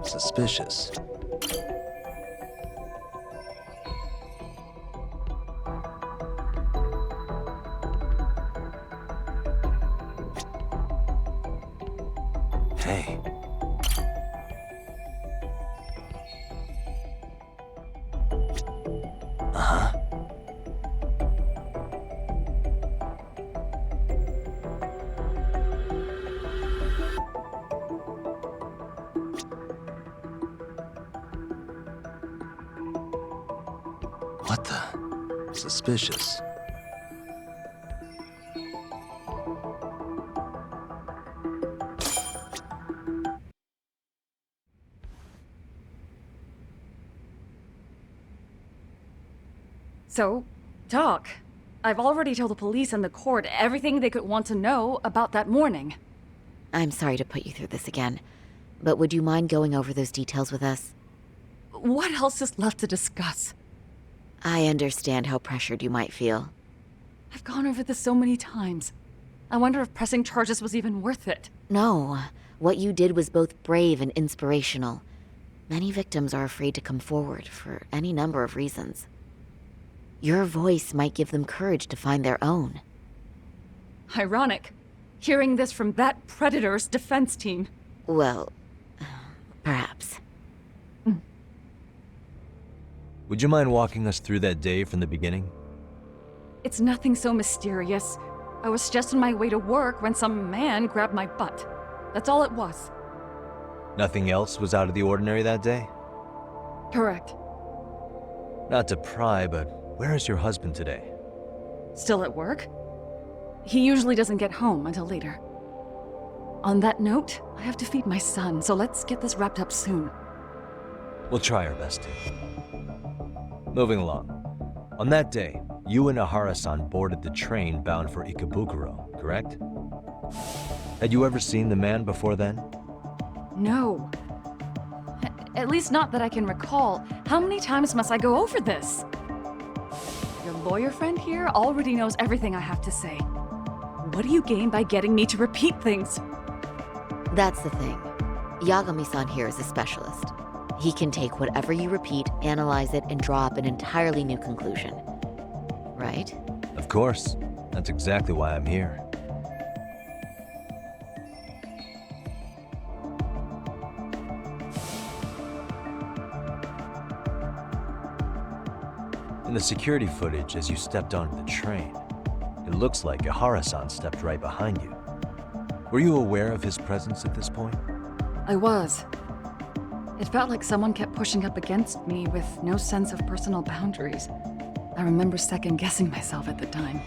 Suspicious. Hey. Uh-huh. What the? Suspicious. So, Doc, I've already told the police and the court everything they could want to know about that morning. I'm sorry to put you through this again, but would you mind going over those details with us? What else is left to discuss? I understand how pressured you might feel. I've gone over this so many times. I wonder if pressing charges was even worth it. No, what you did was both brave and inspirational. Many victims are afraid to come forward for any number of reasons. Your voice might give them courage to find their own. Ironic, hearing this from that predator's defense team. Well, perhaps. Would you mind walking us through that day from the beginning? It's nothing so mysterious. I was just on my way to work when some man grabbed my butt. That's all it was. Nothing else was out of the ordinary that day? Correct. Not to pry, but where is your husband today? Still at work? He usually doesn't get home until later. On that note, I have to feed my son, so let's get this wrapped up soon. We'll try our best to. Moving along. On that day, you and Ahara-san boarded the train bound for Ikebukuro, correct? Had you ever seen the man before then? No. At least not that I can recall. How many times must I go over this? Your lawyer friend here already knows everything I have to say. What do you gain by getting me to repeat things? That's the thing. Yagami-san here is a specialist. He can take whatever you repeat, analyze it, and draw up an entirely new conclusion. Right? Of course. That's exactly why I'm here. In the security footage as you stepped onto the train, it looks like Ahara-san stepped right behind you. Were you aware of his presence at this point? I was. It felt like someone kept pushing up against me with no sense of personal boundaries. I remember second-guessing myself at the time,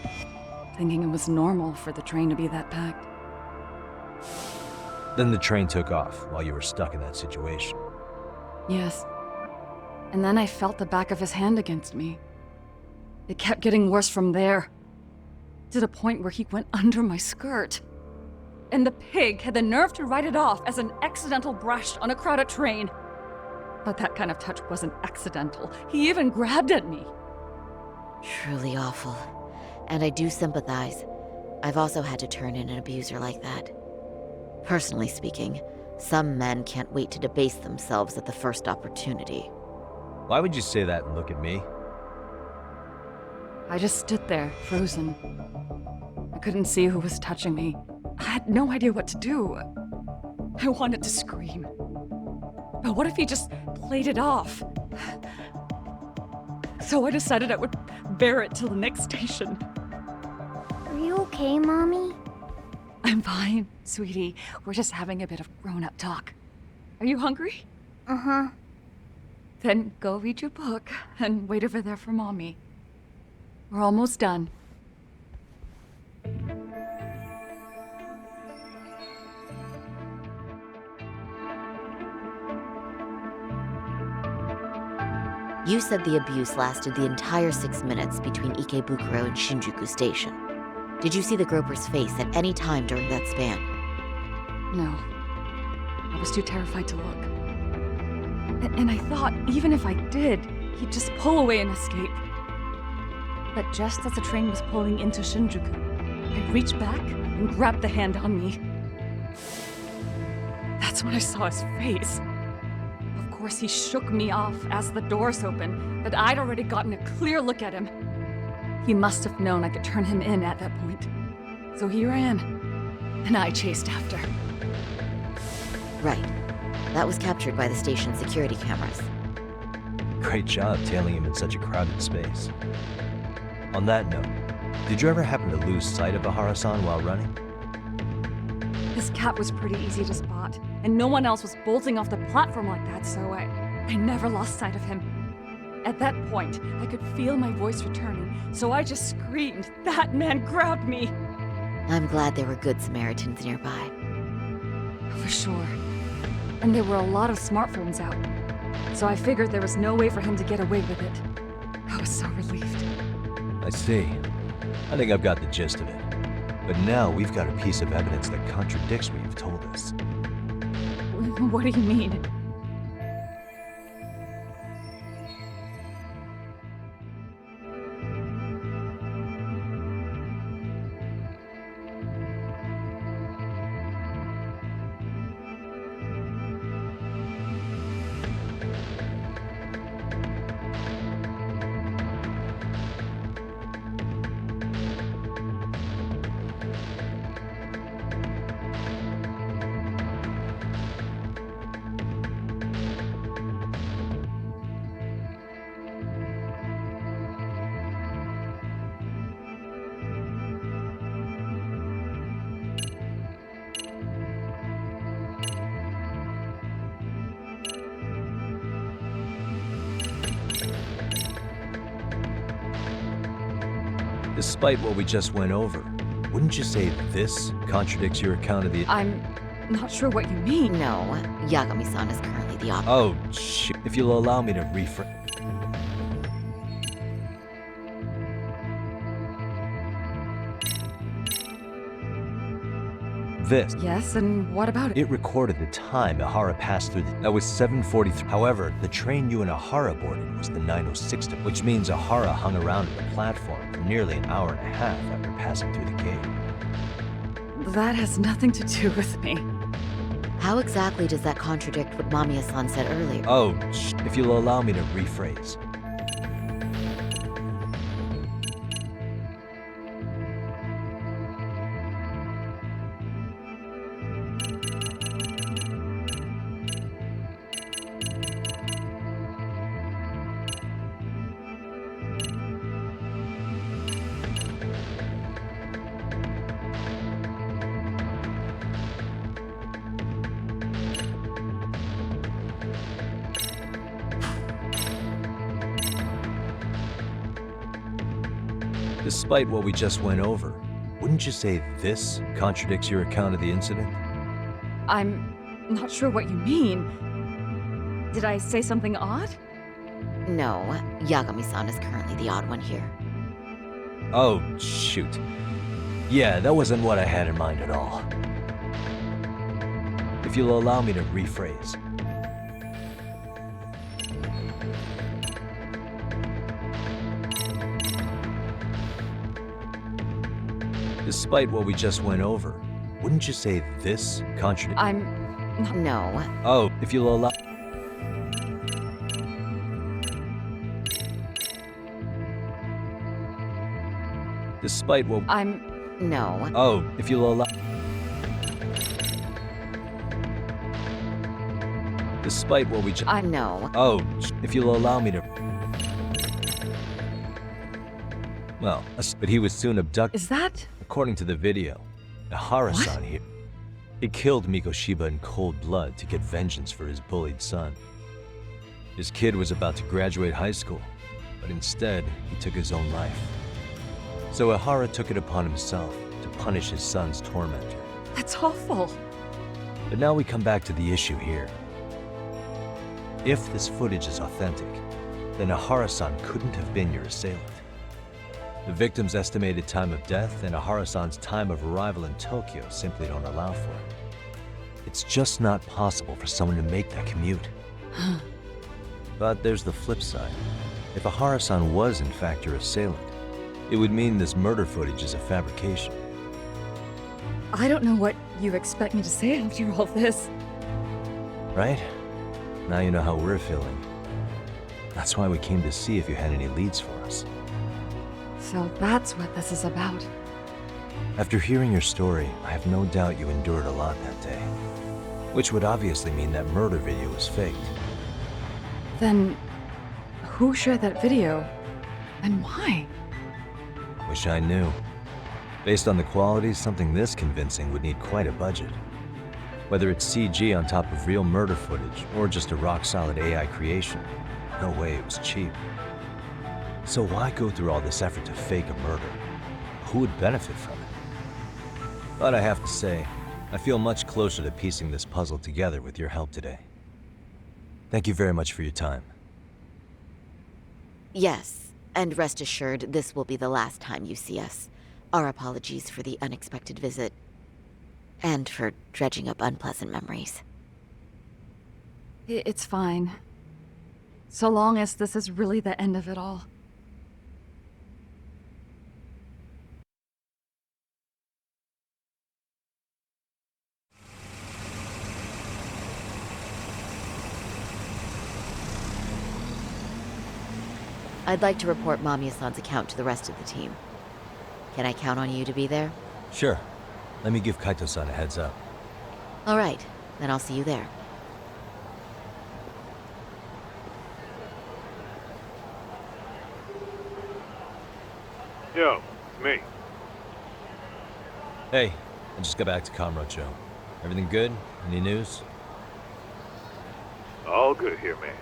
thinking it was normal for the train to be that packed. Then the train took off while you were stuck in that situation. Yes. And then I felt the back of his hand against me. It kept getting worse from there, to the point where he went under my skirt. And the pig had the nerve to write it off as an accidental brush on a crowded train. But that kind of touch wasn't accidental. He even grabbed at me. Truly awful. And I do sympathize. I've also had to turn in an abuser like that. Personally speaking, some men can't wait to debase themselves at the first opportunity. Why would you say that and look at me? I just stood there, frozen. I couldn't see who was touching me. I had no idea what to do. I wanted to scream. But what if he just played it off? So I decided I would bear it till the next station. Are you okay, Mommy? I I'm fine, sweetie. We're just having a bit of grown-up talk. Are you hungry? Uh-huh. Then go read your book and wait over there for Mommy. We're almost done. You said the abuse lasted the entire 6 minutes between Ikebukuro and Shinjuku Station. Did you see the groper's face at any time during that span? No. I was too terrified to look. And I thought, even if I did, he'd just pull away and escape. But just as the train was pulling into Shinjuku, I reached back and grabbed the hand on me. That's when I saw his face. Of course, he shook me off as the doors opened, but I'd already gotten a clear look at him. He must have known I could turn him in at that point. So he ran, and I chased after. Right. That was captured by the station's security cameras. Great job tailing him in such a crowded space. On that note, did you ever happen to lose sight of Ahara-san while running? His cat was pretty easy to spot, and no one else was bolting off the platform like that, so I never lost sight of him. At that point, I could feel my voice returning, so I just screamed. That man grabbed me! I'm glad there were good Samaritans nearby. For sure. And there were a lot of smartphones out, so I figured there was no way for him to get away with it. I was so relieved. I see. I think I've got the gist of it. But now we've got a piece of evidence that contradicts what you've told us. What do you mean? Despite what we just went over, wouldn't you say this contradicts your account of the— I'm not sure what you mean. No, Yagami-san is currently the operator. Oh, shit. If you'll allow me to rephrase— This. Yes, and what about it? It recorded the time Ahara passed through that was 7:43. However, the train you and Ahara boarded was the 9:06, which means Ahara hung around at the platform for nearly an hour and a half after passing through the gate. That has nothing to do with me. How exactly does that contradict what Mamiya-san said earlier? Oh, if you'll allow me to rephrase. Despite what we just went over, wouldn't you say this contradicts your account of the incident? I'm not sure what you mean. Did I say something odd? No, Yagami-san is currently the odd one here. Oh, shoot. Yeah, that wasn't what I had in mind at all. If you'll allow me to rephrase. Despite what we just went over, wouldn't you say this contradicts— I'm not— No. Oh, if you'll allow— Despite what— No. Oh, if you'll allow— Despite what we just— No. Oh, if you'll allow me to— Well, but he was soon abducted. Is that— According to the video. Ahara-san here. He killed Mikoshiba in cold blood to get vengeance for his bullied son. His kid was about to graduate high school, but instead, he took his own life. So Ahara took it upon himself to punish his son's tormentor. That's awful. But now we come back to the issue here. If this footage is authentic, then Ahara-san couldn't have been your assailant. The victim's estimated time of death and Ahara-san's time of arrival in Tokyo simply don't allow for it. It's just not possible for someone to make that commute. But there's the flip side. If Ahara-san was in fact your assailant, it would mean this murder footage is a fabrication. I don't know what you expect me to say after all this. Right? Now you know how we're feeling. That's why we came to see if you had any leads for us. So that's what this is about. After hearing your story, I have no doubt you endured a lot that day. Which would obviously mean that murder video was faked. Then, who shared that video? And why? Wish I knew. Based on the quality, something this convincing would need quite a budget. Whether it's CG on top of real murder footage, or just a rock-solid AI creation, no way it was cheap. So why go through all this effort to fake a murder? Who would benefit from it? But I have to say, I feel much closer to piecing this puzzle together with your help today. Thank you very much for your time. Yes, and rest assured, this will be the last time you see us. Our apologies for the unexpected visit, and for dredging up unpleasant memories. It's fine. So long as this is really the end of it all. I'd like to report Mamiya-san's account to the rest of the team. Can I count on you to be there? Sure. Let me give Kaito-san a heads up. All right, then I'll see you there. Yo, it's me. Hey, I just got back to Kamurocho. Everything good? Any news? All good here, man.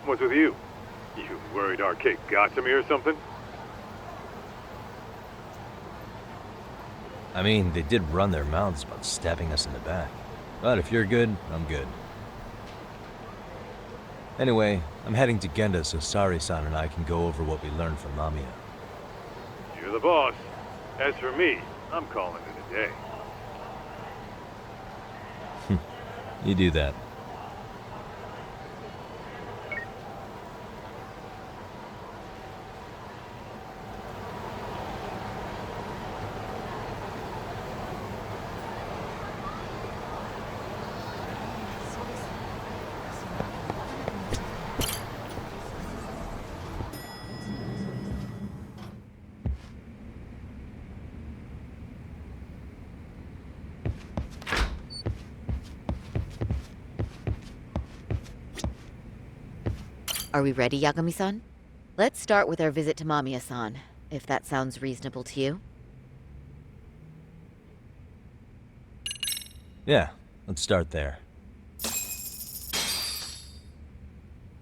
What's with you? You worried Arcade got to me or something? I mean, they did run their mouths about stabbing us in the back. But if you're good, I'm good. Anyway, I'm heading to Genda so Sari-san and I can go over what we learned from Mamiya. You're the boss. As for me, I'm calling it a day. You do that. Are we ready, Yagami-san? Let's start with our visit to Mamiya-san, if that sounds reasonable to you. Yeah, let's start there.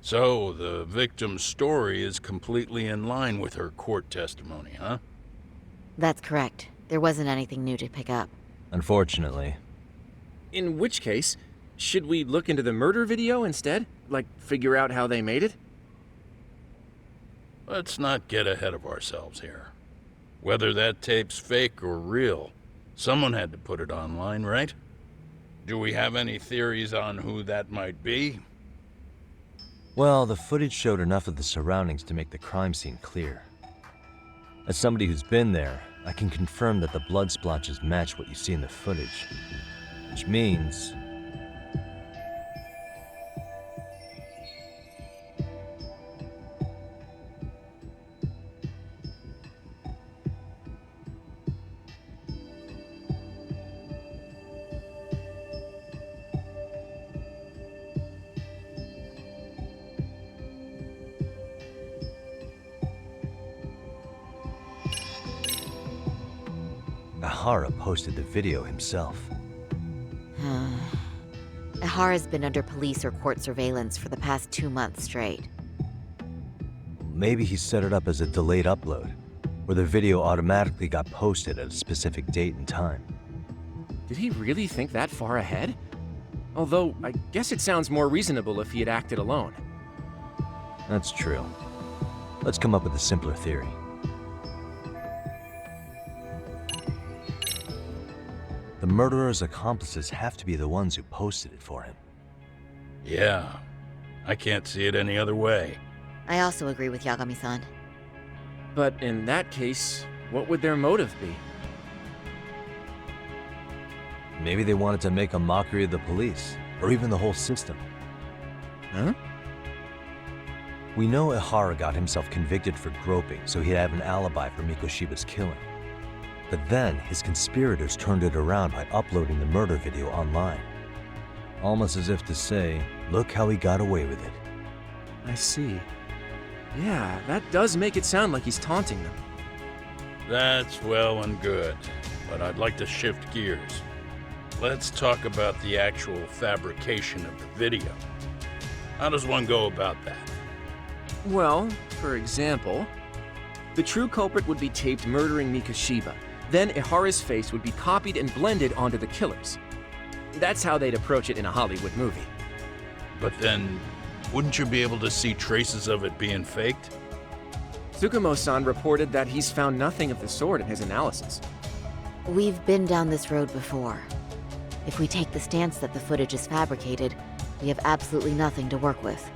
So, the victim's story is completely in line with her court testimony, huh? That's correct. There wasn't anything new to pick up. Unfortunately. In which case, should we look into the murder video instead? Like, figure out how they made it? Let's not get ahead of ourselves here. Whether that tape's fake or real, someone had to put it online, right? Do we have any theories on who that might be? Well, the footage showed enough of the surroundings to make the crime scene clear. As somebody who's been there, I can confirm that the blood splotches match what you see in the footage. Which means... Ihara posted the video himself. Ihara's been under police or court surveillance for the past 2 months straight. Maybe he set it up as a delayed upload, where the video automatically got posted at a specific date and time. Did he really think that far ahead? Although, I guess it sounds more reasonable if he had acted alone. That's true. Let's come up with a simpler theory. The murderer's accomplices have to be the ones who posted it for him. Yeah, I can't see it any other way. I also agree with Yagami-san. But in that case, what would their motive be? Maybe they wanted to make a mockery of the police, or even the whole system. Huh? We know Ihara got himself convicted for groping, so he'd have an alibi for Mikoshiba's killing. But then, his conspirators turned it around by uploading the murder video online. Almost as if to say, look how he got away with it. I see. Yeah, that does make it sound like he's taunting them. That's well and good, but I'd like to shift gears. Let's talk about the actual fabrication of the video. How does one go about that? Well, for example, the true culprit would be taped murdering Mikoshiba. Then Ihara's face would be copied and blended onto the killers. That's how they'd approach it in a Hollywood movie. But then, wouldn't you be able to see traces of it being faked? Tsukumo-san reported that he's found nothing of the sort in his analysis. We've been down this road before. If we take the stance that the footage is fabricated, we have absolutely nothing to work with.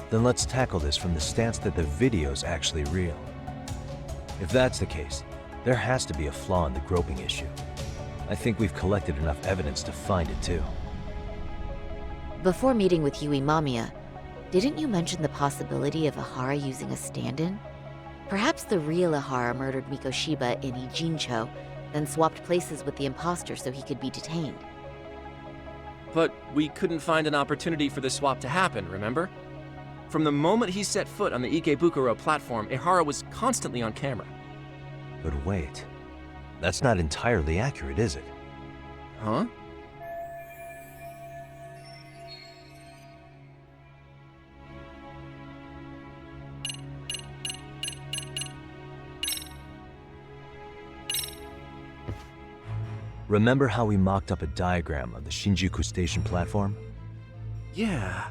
Then let's tackle this from the stance that the video's actually real. If that's the case, there has to be a flaw in the groping issue. I think we've collected enough evidence to find it too. Before meeting with Yui Mamiya, didn't you mention the possibility of Ihara using a stand-in? Perhaps the real Ihara murdered Mikoshiba in Ijincho, then swapped places with the imposter so he could be detained. But we couldn't find an opportunity for the swap to happen, remember? From the moment he set foot on the Ikebukuro platform, Ihara was constantly on camera. But wait, that's not entirely accurate, is it? Huh? Remember how we mocked up a diagram of the Shinjuku Station platform? Yeah.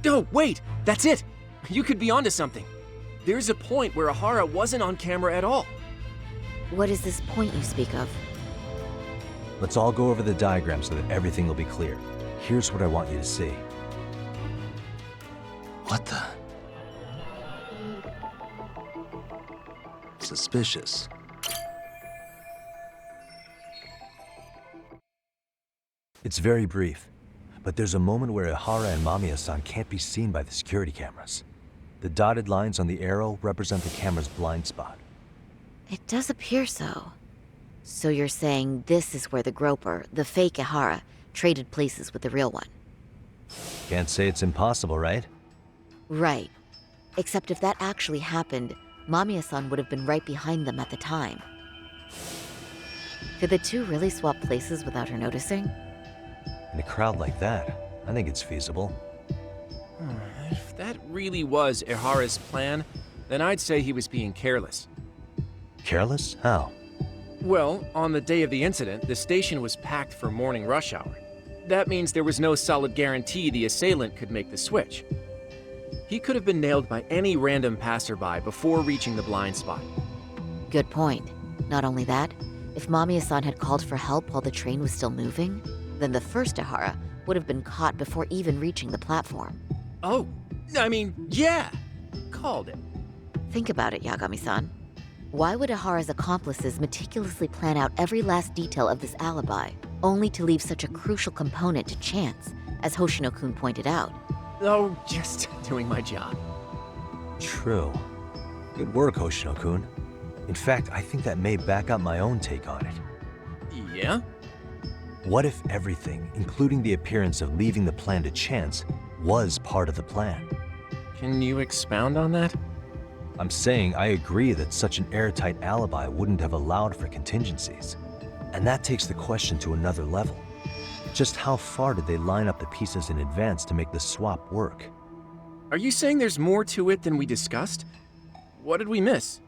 Oh, wait! That's it! You could be onto something. There's a point where Ihara wasn't on camera at all. What is this point you speak of? Let's all go over the diagram so that everything will be clear. Here's what I want you to see. What the? Suspicious. It's very brief, but there's a moment where Ihara and Mamiya-san can't be seen by the security cameras. The dotted lines on the arrow represent the camera's blind spot. It does appear so. So you're saying this is where the groper, the fake Ihara, traded places with the real one? Can't say it's impossible, right? Right. Except if that actually happened, Mamiya-san would have been right behind them at the time. Could the two really swap places without her noticing? In a crowd like that, I think it's feasible. If that really was Ihara's plan, then I'd say he was being careless. Careless? How? Well, on the day of the incident, the station was packed for morning rush hour. That means there was no solid guarantee the assailant could make the switch. He could have been nailed by any random passerby before reaching the blind spot. Good point. Not only that, if Mamiya-san had called for help while the train was still moving, then the first Ihara would have been caught before even reaching the platform. Oh, I mean, yeah! Called it. Think about it, Yagami-san. Why would Ihara's accomplices meticulously plan out every last detail of this alibi, only to leave such a crucial component to chance, as Hoshino-kun pointed out? Oh, just doing my job. True. Good work, Hoshino-kun. In fact, I think that may back up my own take on it. Yeah? What if everything, including the appearance of leaving the plan to chance, was part of the plan? Can you expound on that? I'm saying I agree that such an airtight alibi wouldn't have allowed for contingencies. And that takes the question to another level. Just how far did they line up the pieces in advance to make the swap work? Are you saying there's more to it than we discussed? What did we miss?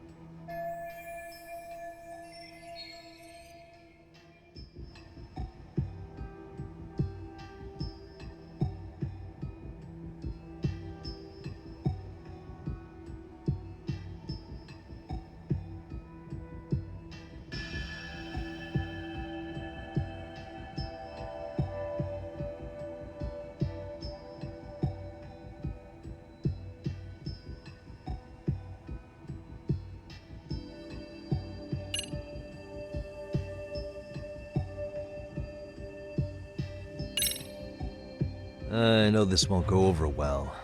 I know this won't go over well,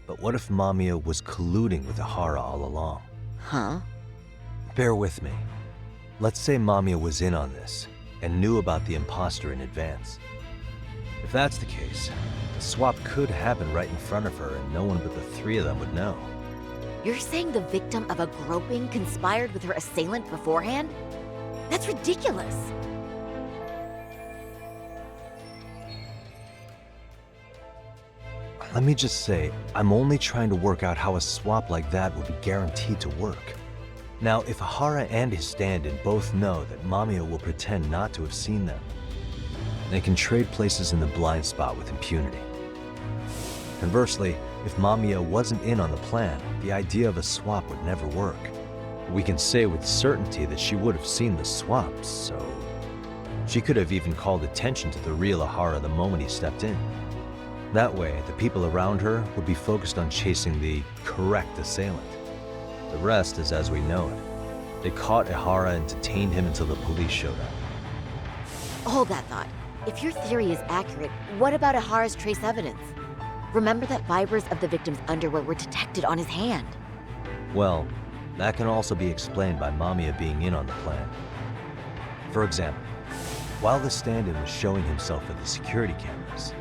but what if Mamiya was colluding with Ihara all along? Huh? Bear with me. Let's say Mamiya was in on this, and knew about the imposter in advance. If that's the case, the swap could happen right in front of her and no one but the three of them would know. You're saying the victim of a groping conspired with her assailant beforehand? That's ridiculous! Let me just say, I'm only trying to work out how a swap like that would be guaranteed to work. Now, if Ihara and his stand-in both know that Mamiya will pretend not to have seen them, they can trade places in the blind spot with impunity. Conversely, if Mamiya wasn't in on the plan, the idea of a swap would never work. We can say with certainty that she would have seen the swap, so... she could have even called attention to the real Ihara the moment he stepped in. That way, the people around her would be focused on chasing the correct assailant. The rest is as we know it. They caught Ihara and detained him until the police showed up. Hold that thought. If your theory is accurate, what about Ihara's trace evidence? Remember that fibers of the victim's underwear were detected on his hand. Well, that can also be explained by Mamiya being in on the plan. For example, while the stand-in was showing himself at the security cameras,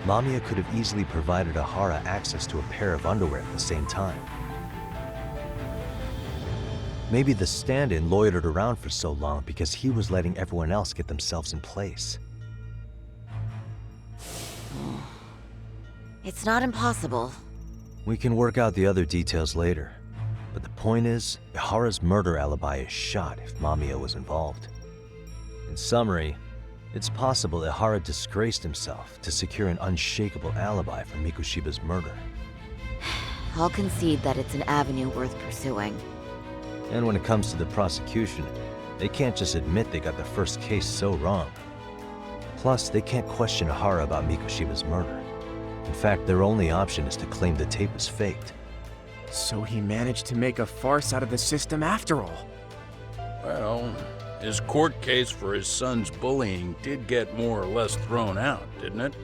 Mamiya could have easily provided Ihara access to a pair of underwear at the same time. Maybe the stand-in loitered around for so long because he was letting everyone else get themselves in place. It's not impossible. We can work out the other details later, but the point is, Ihara's murder alibi is shot if Mamiya was involved. In summary, it's possible Ihara disgraced himself to secure an unshakable alibi for Mikushiba's murder. I'll concede that it's an avenue worth pursuing. And when it comes to the prosecution, they can't just admit they got the first case so wrong. Plus, they can't question Ihara about Mikushiba's murder. In fact, their only option is to claim the tape was faked. So he managed to make a farce out of the system after all. Well, his court case for his son's bullying did get more or less thrown out, didn't it?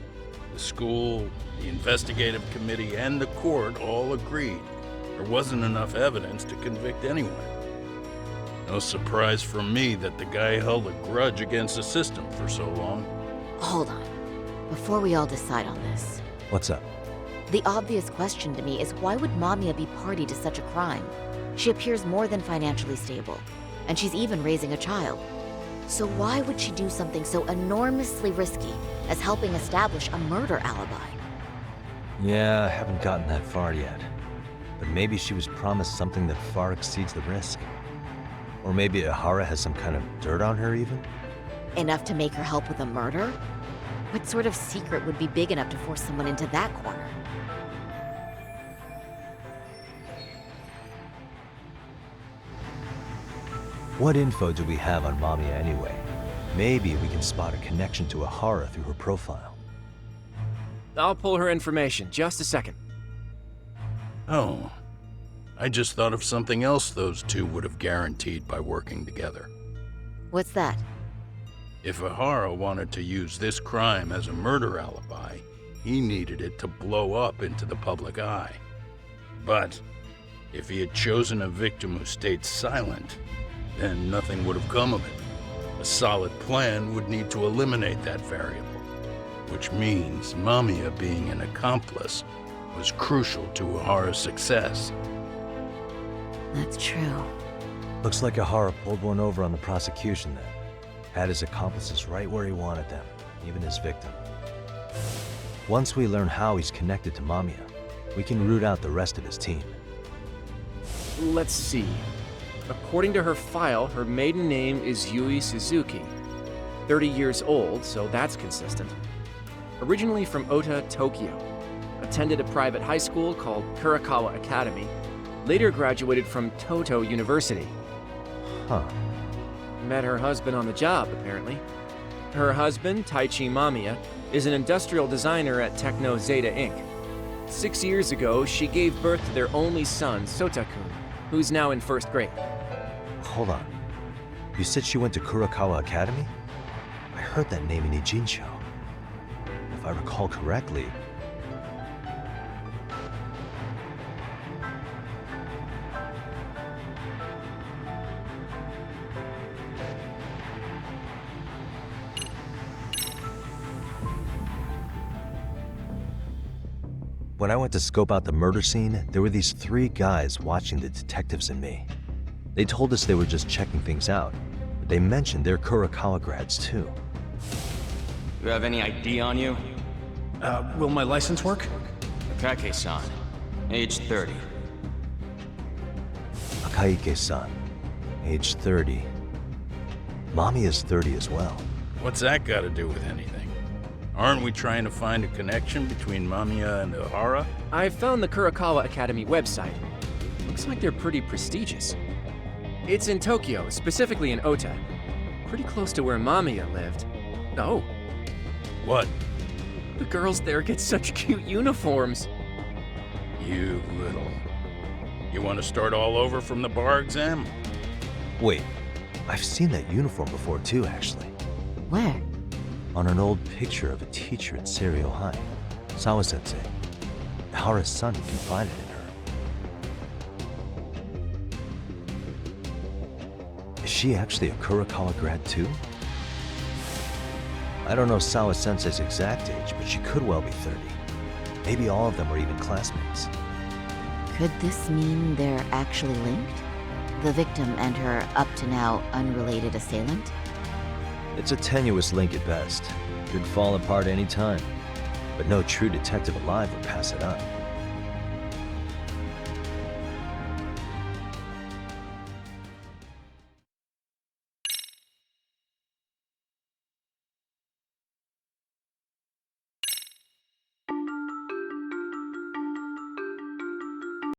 The school, the investigative committee, and the court all agreed there wasn't enough evidence to convict anyone. No surprise for me that the guy held a grudge against the system for so long. Hold on. Before we all decide on this. What's up? The obvious question to me is why would Mamiya be party to such a crime? She appears more than financially stable, and she's even raising a child. So why would she do something so enormously risky as helping establish a murder alibi? Yeah, I haven't gotten that far yet. But maybe she was promised something that far exceeds the risk. Or maybe Ihara has some kind of dirt on her even? Enough to make her help with a murder? What sort of secret would be big enough to force someone into that corner? What info do we have on Mamiya anyway? Maybe we can spot a connection to Ihara through her profile. I'll pull her information. Just a second. Oh, I just thought of something else those two would have guaranteed by working together. What's that? If Ihara wanted to use this crime as a murder alibi, he needed it to blow up into the public eye. But if he had chosen a victim who stayed silent, then nothing would have come of it. A solid plan would need to eliminate that variable, which means Mamiya being an accomplice was crucial to Ihara's success. That's true. Looks like Ihara pulled one over on the prosecution then. Had his accomplices right where he wanted them, even his victim. Once we learn how he's connected to Mamiya, we can root out the rest of his team. Let's see. According to her file, her maiden name is Yui Suzuki. 30 years old, so that's consistent. Originally from Ota, Tokyo. Attended a private high school called Kurakawa Academy. Later graduated from Toto University. Huh. Met her husband on the job, apparently. Her husband, Taichi Mamiya, is an industrial designer at Techno Zeta Inc. 6 years ago, she gave birth to their only son, Sotakun, who's now in 1st grade. Hold on. You said she went to Kurakawa Academy? I heard that name in Ijincho. If I recall correctly... When I went to scope out the murder scene, there were these 3 guys watching the detectives and me. They told us they were just checking things out, but they mentioned they're Kurakawa grads too. You have any ID on you? Will my license work? Akake-san, age 30. Akaike-san, age 30. Mommy is 30 as well. What's that got to do with anything? Aren't we trying to find a connection between Mamiya and Ohara? I found the Kurakawa Academy website. Looks like they're pretty prestigious. It's in Tokyo, specifically in Ota. Pretty close to where Mamiya lived. Oh. What? The girls there get such cute uniforms. You little... You want to start all over from the bar exam? Wait, I've seen that uniform before too, actually. Where? On an old picture of a teacher at Seiryo High, Sawa-sensei. Ohara's son confided in her. Is she actually a Kurakawa grad too? I don't know Sawa-sensei's exact age, but she could well be 30. Maybe all of them were even classmates. Could this mean they're actually linked? The victim and her up-to-now unrelated assailant? It's a tenuous link at best. Could fall apart any time. But no true detective alive would pass it up.